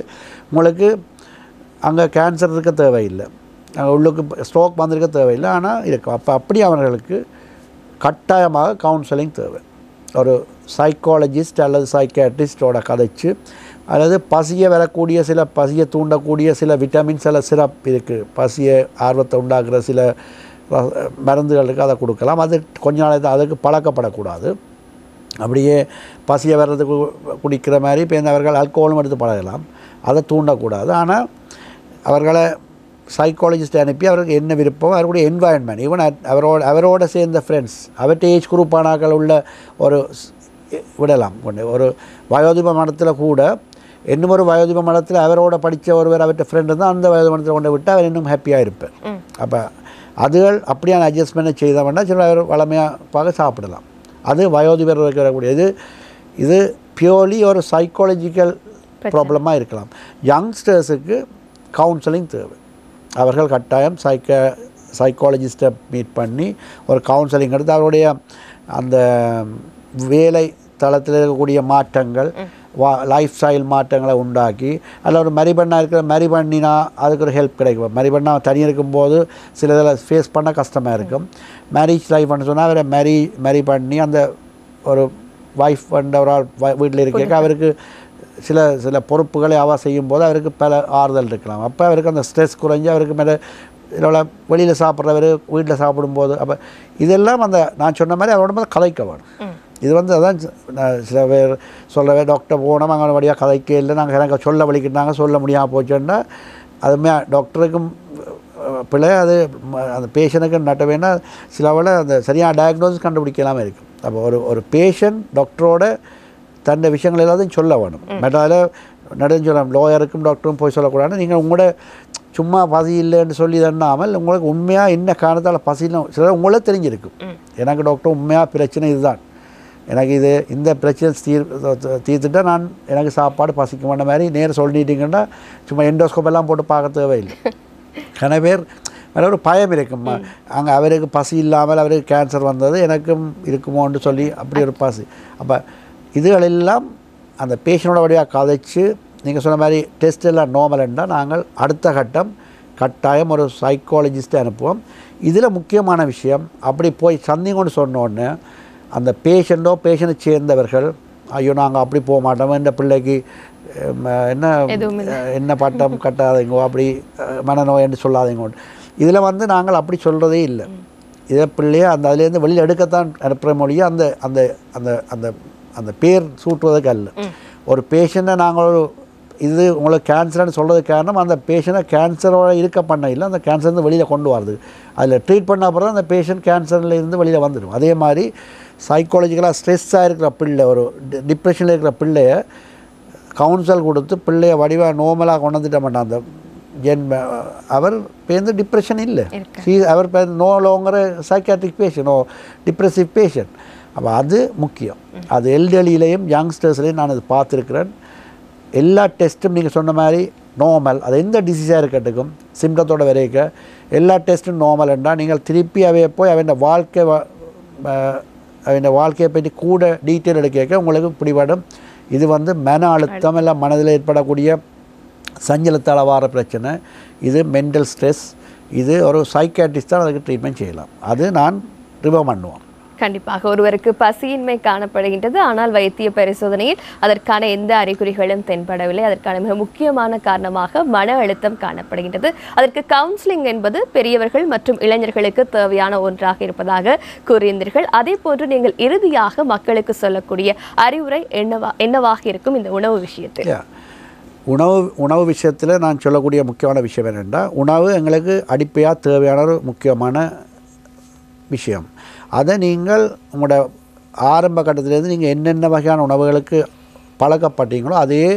உங்களுக்கு அங்கே கேன்சர் இருக்க தேவையில்லை, உள்ளுக்கு ஸ்ட்ரோக் வந்திருக்க தேவையில்லை, ஆனால் இருக்கும். அப்போ அப்படி அவர்களுக்கு கட்டாயமாக கவுன்சிலிங் தேவை. ஒரு சைக்காலஜிஸ்ட் அல்லது சைக்காட்ரிஸ்டோட கதைச்சு, அல்லது பசியை வரக்கூடிய சில பசியை தூண்டக்கூடிய சில விட்டமின்ஸ் அல்ல சிரப் இருக்குது, பசியை ஆர்வத்தை உண்டாக்குற சில மருந்துகளுக்கு அதை கொடுக்கலாம். அது கொஞ்ச நாளைக்கு அதுக்கு பழக்கப்படக்கூடாது. அப்படியே பசியை வர்றதுக்கு குடிக்கிற மாதிரி இப்போ அவர்கள் ஆல்கோலும் எடுத்து பழகலாம், அதை தூண்டக்கூடாது. ஆனால் அவர்களை சைக்காலஜிஸ்ட் அனுப்பி அவருக்கு என்ன விருப்பம், அவருடைய என்வாயன்மெண்ட், ஈவன் அவரோட சேர்ந்த ஃப்ரெண்ட்ஸ், அவர்கிட்ட ஏஜ் குரூப்பானாக்கள் உள்ள ஒரு விடலாம். கொண்டு ஒரு வயோதிப மடத்தில் கூட இன்னும் ஒரு வயோதிப மடத்தில் அவரோட படித்த ஒருவர் அவர்கிட்ட ஃப்ரெண்டு தான் அந்த வயோதிப மடத்தில் கொண்டு விட்டு அவர் இன்னும் ஹாப்பியாக இருப்பார். அப்போ அதுகள் அப்படியான அட்ஜஸ்ட்மெண்ட்டை செய்தோம்னா சில அவர் வளமையாக சாப்பிடலாம். அது வயோதிபர் இருக்கக்கூடியது. இது பியூர்லி ஒரு சைக்காலஜிக்கல் ப்ராப்ளமாக இருக்கலாம். யங்ஸ்டர்ஸுக்கு கவுன்சிலிங் தேவை. அவர்கள் கட்டாயம் சைக்காலஜிஸ்ட்டை மீட் பண்ணி ஒரு கவுன்சிலிங் எடுத்து அவருடைய அந்த வேலை தளத்தில் இருக்கக்கூடிய மாற்றங்கள், லைஃப் ஸ்டைல் மாற்றங்களை உண்டாக்கி, அதில் ஒரு மரிபண்ணாக இருக்கிற மரிபண்ணினா அதுக்கு ஒரு ஹெல்ப் கிடைக்கும். மரிபண்ணா தனியாக இருக்கும்போது சில இதில் ஃபேஸ் பண்ண கஷ்டமாக இருக்கும். மேரேஜ் லைஃப்னு சொன்னால் அவரை மரி பண்ணி அந்த ஒரு ஒய்ஃப் ஒரு வீட்டில் இருக்க அவருக்கு சில பொறுப்புகளை அவள் செய்யும்போது அவருக்கு பல ஆறுதல் இருக்கலாம். அப்போ அவருக்கு அந்த ஸ்ட்ரெஸ் குறைஞ்சி அவருக்கு மேலே இதில் வெளியில் சாப்பிட்றவர் வீட்டில் சாப்பிடும்போது, அப்போ இதெல்லாம் அந்த நான் சொன்ன மாதிரி அவரோட மேலே கதைக்க வேணும். இது அதான் சில பேர் சொல்லவே டாக்டர் போனோம் அங்கே வழியாக கதைக்க இல்லை, நாங்கள் எனக்கு சொல்ல வலிக்கிட்டாங்க, சொல்ல முடியாமல் போச்சோன்னா அதுமே டாக்டருக்கும் பிள்ளை, அது அந்த பேஷண்ட்டுக்கு நட்ட வேணால் சிலவில் அந்த சரியான டயக்னோசிஸ் கண்டுபிடிக்கலாமல் இருக்கும். அப்போ ஒரு பேஷண்ட் டாக்டரோட தன்னை விஷயங்கள் எல்லாத்தையும் சொல்ல வேணும். மெட்டாவில் நடுன்னு சொல்லலாம், லோயருக்கும் டாக்டரும் போய் சொல்லக்கூடாது. நீங்கள் உங்களோட சும்மா பசி இல்லைன்னு சொல்லி தண்ணாமல் உங்களுக்கு உண்மையாக என்ன காரணத்தால் பசியில் சில உங்களே தெரிஞ்சிருக்கும். எனக்கு டாக்டர் உண்மையாக பிரச்சனை இதுதான், எனக்கு இந்த பிரச்சனை தீர்த்துட்டா நான் எனக்கு சாப்பாடு பசிக்குமான மாதிரி நேரம் சொல்லிட்டீங்கன்னா சும்மா எண்டோஸ்கோப் எல்லாம் போட்டு பார்க்க தேவையில்லை. கன பேர் அதில் ஒரு பயம் இருக்குமா, அங்கே அவருக்கு பசி இல்லாமல் அவருக்கு கேன்சர் வந்தது எனக்கும் இருக்குமோன்னு சொல்லி அப்படி ஒரு பசி. அப்போ இதுகளெல்லாம் அந்த பேஷண்டோட வழியாக கதைச்சு நீங்கள் சொன்ன மாதிரி டெஸ்ட் எல்லாம் நார்மல்னால் நாங்கள் அடுத்த கட்டம் கட்டாயம் ஒரு சைக்காலஜிஸ்ட்டை அனுப்புவோம். இதில் முக்கியமான விஷயம், அப்படி போய் சந்திங்கன்னு சொன்னோடனே அந்த பேஷண்ட்டை சேர்ந்தவர்கள் ஐயோ நாங்கள் அப்படி போக மாட்டோம், இந்த பிள்ளைக்கு என்ன பட்டம் கட்டாதீங்கோ, அப்படி மனநோய் என்று சொல்லாதீங்கோ. இதில் நாங்கள் அப்படி சொல்கிறதே இல்லை. இதை பிள்ளையை அதுலேருந்து வெளியில் எடுக்கத்தான் அனுப்புகிற மொழியை அந்த அந்த அந்த அந்த அந்த பேர் சூட்டுவதுக்கு அல்ல. ஒரு பேஷண்ட்டை நாங்கள் இது உங்களுக்கு கேன்சர்னு சொல்கிறதுக்கு காரணம் அந்த பேஷண்ட்டை கேன்சரோட இருக்க பண்ண இல்லை, அந்த கேன்சர்லேருந்து வெளியில் கொண்டு வரது. அதில் ட்ரீட் பண்ண அப்புறம் அந்த பேஷண்ட் கேன்சர்லேருந்து வெளியில் வந்துடும். அதே மாதிரி சைக்காலஜிக்கலாக ஸ்ட்ரெஸ்ஸாக இருக்கிற பிள்ளை, ஒரு டிப்ரெஷனில் இருக்கிற பிள்ளையை கவுன்சில் கொடுத்து பிள்ளைய வடிவாக நார்மலாக கொண்டு வந்துட்ட மாட்டான். அந்த அவர் பேருந்து டிப்ரெஷன் இல்லை, அவர் no longer psychiatric patient, depressive patient. அப்போ அது முக்கியம். அது எல்டர்லியிலையும் யங்ஸ்டர்ஸ்லையும் நான் அது பார்த்துருக்கிறேன். எல்லா டெஸ்ட்டும் நீங்கள் சொன்ன மாதிரி நார்மல், அது எந்த டிசீஸாக இருக்கட்டுக்கும் சிம்டத்தோட வரைக்க எல்லா டெஸ்ட்டும் நார்மல் என்றால் நீங்கள் திருப்பி அவையை போய் அவன் வாழ்க்கையை பற்றி கூட டீட்டெயில் எடுக்க உங்களுக்கு பிடிபடும். இது மன அழுத்தம் இல்லை மனதில் ஏற்படக்கூடிய சஞ்சலத்தால் வர பிரச்சனை, இது மென்டல் ஸ்ட்ரெஸ். இது ஒரு சைக்காட்ரிஸ்ட் தான் அதுக்கு ட்ரீட்மெண்ட் செய்யலாம். அது நான் ரிமூவ் பண்ணுவோம். கண்டிப்பாக ஒருவருக்கு பசியின்மை காணப்படுகின்றது, ஆனால் வைத்திய பரிசோதனையில் அதற்கான எந்த அறிகுறிகளும் தென்படவில்லை. அதற்கான மிக முக்கியமான காரணமாக மன அழுத்தம் காணப்படுகின்றது. அதற்கு கவுன்சிலிங் என்பது பெரியவர்கள் மற்றும் இளைஞர்களுக்கு தேவையான ஒன்றாக இருப்பதாக கூறியிருந்தீர்கள். அதே போன்று நீங்கள் இறுதியாக மக்களுக்கு சொல்லக்கூடிய அறிவுரை என்னவாக இருக்கும் இந்த உணவு விஷயத்தில்? உணவு விஷயத்தில் நான் சொல்லக்கூடிய முக்கியமான விஷயம் என்னென்றால், உணவு எங்களுக்கு அடிப்படையாக தேவையான ஒரு முக்கியமான விஷயம். அதை நீங்கள் உங்களோட ஆரம்ப கட்டத்திலேருந்து நீங்கள் என்னென்ன வகையான உணவுகளுக்கு பழக்கப்பட்டீங்களோ அதையே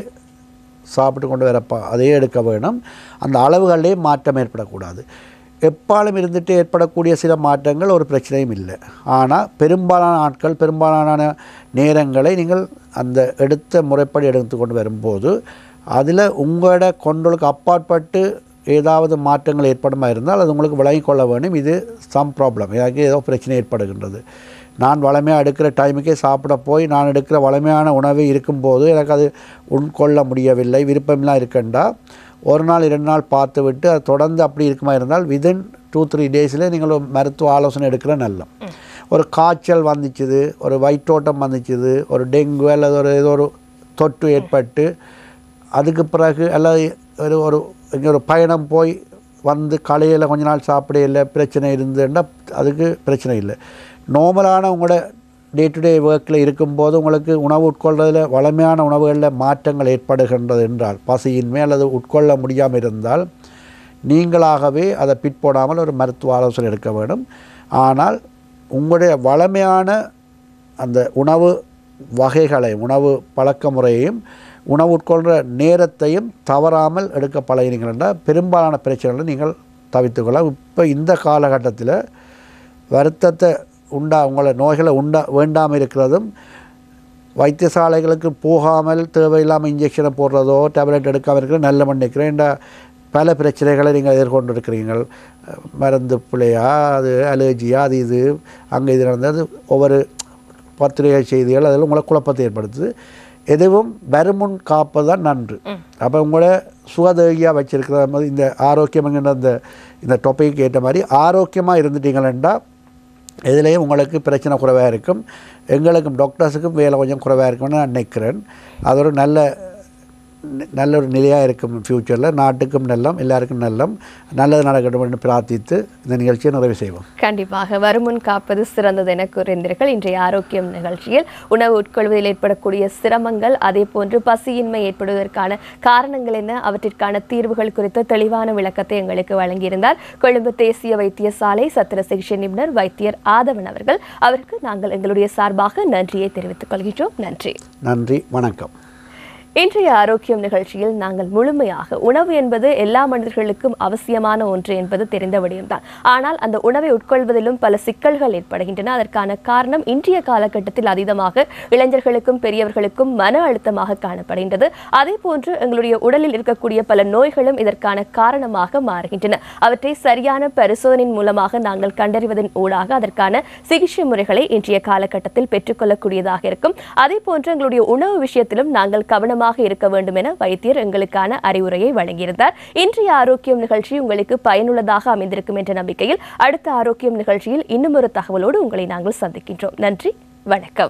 சாப்பிட்டு கொண்டு அதையே எடுக்க வேணும். அந்த அளவுகளிலே மாற்றம் ஏற்படக்கூடாது. எப்பாலும் இருந்துட்டு ஏற்படக்கூடிய சில மாற்றங்கள் ஒரு பிரச்சனையும் இல்லை. ஆனால் பெரும்பாலான ஆட்கள் பெரும்பாலான நேரங்களை நீங்கள் அந்த எடுத்த முறைப்படி எடுத்து கொண்டு வரும்போது அதில் உங்களோட கொண்டலுக்கு அப்பாற்பட்டு ஏதாவது மாற்றங்கள் ஏற்படுமா இருந்தால் அது உங்களுக்கு விளங்கிக் கொள்ள வேண்டும். இது சம் ப்ராப்ளம், எனக்கு ஏதோ பிரச்சனை ஏற்படுகின்றது. நான் வளமையாக எடுக்கிற டைமுக்கே சாப்பிட போய் நான் எடுக்கிற வளமையான உணவு இருக்கும்போது எனக்கு அது உட்கொள்ள முடியவில்லை, விருப்பம்லாம் இருக்கண்டா, ஒரு நாள் 2 நாள் பார்த்து விட்டு அது தொடர்ந்து அப்படி இருக்குமா இருந்தால் விதின் 2-3 டேஸில் நீங்கள் ஒரு மருத்துவ ஆலோசனை எடுக்கிற நல்லம். ஒரு காய்ச்சல் வந்துச்சுது, ஒரு வயிற்றோட்டம் வந்துச்சுது, ஒரு டெங்கு அல்லது ஏதோ ஒரு தொற்று ஏற்பட்டு அதுக்கு பிறகு அல்லது ஒரு இங்கே ஒரு பயணம் போய் வந்து களையில் கொஞ்ச நாள் சாப்பிட இல்லை பிரச்சனை இருந்துன்னா அதுக்கு பிரச்சனை இல்லை. நார்மலான உங்களோட டே டு டே ஒர்க்கில் இருக்கும்போது உங்களுக்கு உணவு உட்கொள்றதில் வளமையான உணவுகளில் மாற்றங்கள் ஏற்படுகின்றது என்றால், பசியின்மை அல்லது உட்கொள்ள முடியாமல் இருந்தால் நீங்களாகவே அதை பிற்போடாமல் ஒரு மருத்துவ ஆலோசனை எடுக்க வேண்டும். ஆனால் உங்களுடைய வளமையான அந்த உணவு வகைகளையும் உணவு பழக்க முறையையும் உணவு உட்கொள்கிற நேரத்தையும் தவறாமல் எடுக்க பழகினீங்கன்னா பெரும்பாலான பிரச்சனைகளை நீங்கள் தவிர்த்துக்கொள்ளலாம். இப்போ இந்த காலகட்டத்தில் வருத்தத்தை உங்களை நோய்களை வேண்டாமல் இருக்கிறதும், வைத்தியசாலைகளுக்கு போகாமல் தேவையில்லாமல் இன்ஜெக்ஷனை போடுறதோ டேப்லெட் எடுக்காமல் இருக்கிற நல்ல பண்ணிக்கிறேன். இந்த பல பிரச்சனைகளை நீங்கள் எதிர்கொண்டு இருக்கிறீங்கள். மருந்து பிள்ளையா, அது அலர்ஜியா, அது இது அங்கே இது நடந்தது, ஒவ்வொரு பத்திரிகை செய்திகள் அதில் உங்களை குழப்பத்தை ஏற்படுத்துது. எதுவும் வருமுன் காப்பது தான் நன்று. அப்போ உங்களை சுகதேகியாக வச்சுருக்கிற மாதிரி இந்த ஆரோக்கியம்ங்கிற இந்த டாபிக் ஏற்ற மாதிரி ஆரோக்கியமாக இருந்துட்டீங்களா எதுலேயும் உங்களுக்கு பிரச்சனை குறைவாக இருக்கும். எங்களுக்கும் டாக்டர்ஸுக்கும் வேலை கொஞ்சம் குறைவாக இருக்கும்னு நான் நினைக்கிறேன். அது ஒரு நல்ல ஒரு நிலையாக இருக்கும். ஃப்யூச்சரில் நாட்டுக்கும் நல்லம், எல்லாருக்கும் நல்லது நடக்கட்டும் என்று பிரார்த்தித்து இந்த நிகழ்ச்சியை நிறைவு செய்வோம். கண்டிப்பாக வருமுன் காப்பது சிறந்தது என கூறியிருந்தீர்கள். இன்றைய ஆரோக்கியம் நிகழ்ச்சியில் உணவு உட்கொள்வதில் ஏற்படக்கூடிய சிரமங்கள், அதே போன்று பசியின்மை ஏற்படுவதற்கான காரணங்கள் என்ன, அவற்றிற்கான தீர்வுகள் குறித்த தெளிவான விளக்கத்தை எங்களுக்கு வழங்கியிருந்தார் கொழும்பு தேசிய வைத்தியசாலை சத்திர சிகிச்சை நிபுணர் வைத்தியர் ஆதவன் அவர்கள். அவருக்கு நாங்கள் எங்களுடைய சார்பாக நன்றியை தெரிவித்துக் கொள்கின்றோம். நன்றி, வணக்கம். இன்றைய ஆரோக்கியம் நிகழ்ச்சியில் நாங்கள் முழுமையாக உணவு என்பது எல்லா மனிதர்களுக்கும் அவசியமான ஒன்று என்பது தெரிந்த விடயம்தான். ஆனால் அந்த உணவை உட்கொள்வதிலும் பல சிக்கல்கள் ஏற்படுகின்றன. அதற்கான காரணம் இன்றைய காலகட்டத்தில் அதீதமாக இளைஞர்களுக்கும் பெரியவர்களுக்கும் மன அழுத்தமாக காணப்படுகின்றது. அதே போன்று எங்களுடைய உடலில் இருக்கக்கூடிய பல நோய்களும் இதற்கான காரணமாக மாறுகின்றன. அவற்றை சரியான பரிசோதனையின் மூலமாக நாங்கள் கண்டறிவதன் ஊடாக அதற்கான சிகிச்சை முறைகளை இன்றைய காலகட்டத்தில் பெற்றுக்கொள்ளக்கூடியதாக இருக்கும். அதே போன்று எங்களுடைய உணவு விஷயத்திலும் நாங்கள் கவனமாக இருக்க வேண்டும் என வைத்தியர் எங்களுக்கான அறிவுரையை வழங்கியிருந்தார். இன்றைய ஆரோக்கியம் நிகழ்ச்சி உங்களுக்கு பயனுள்ளதாக அமைந்திருக்கும் என்ற நம்பிக்கையில் அடுத்த ஆரோக்கியம் நிகழ்ச்சியில் இன்னும் ஒரு தகவலோடு உங்களை நாங்கள் சந்திக்கின்றோம். நன்றி, வணக்கம்.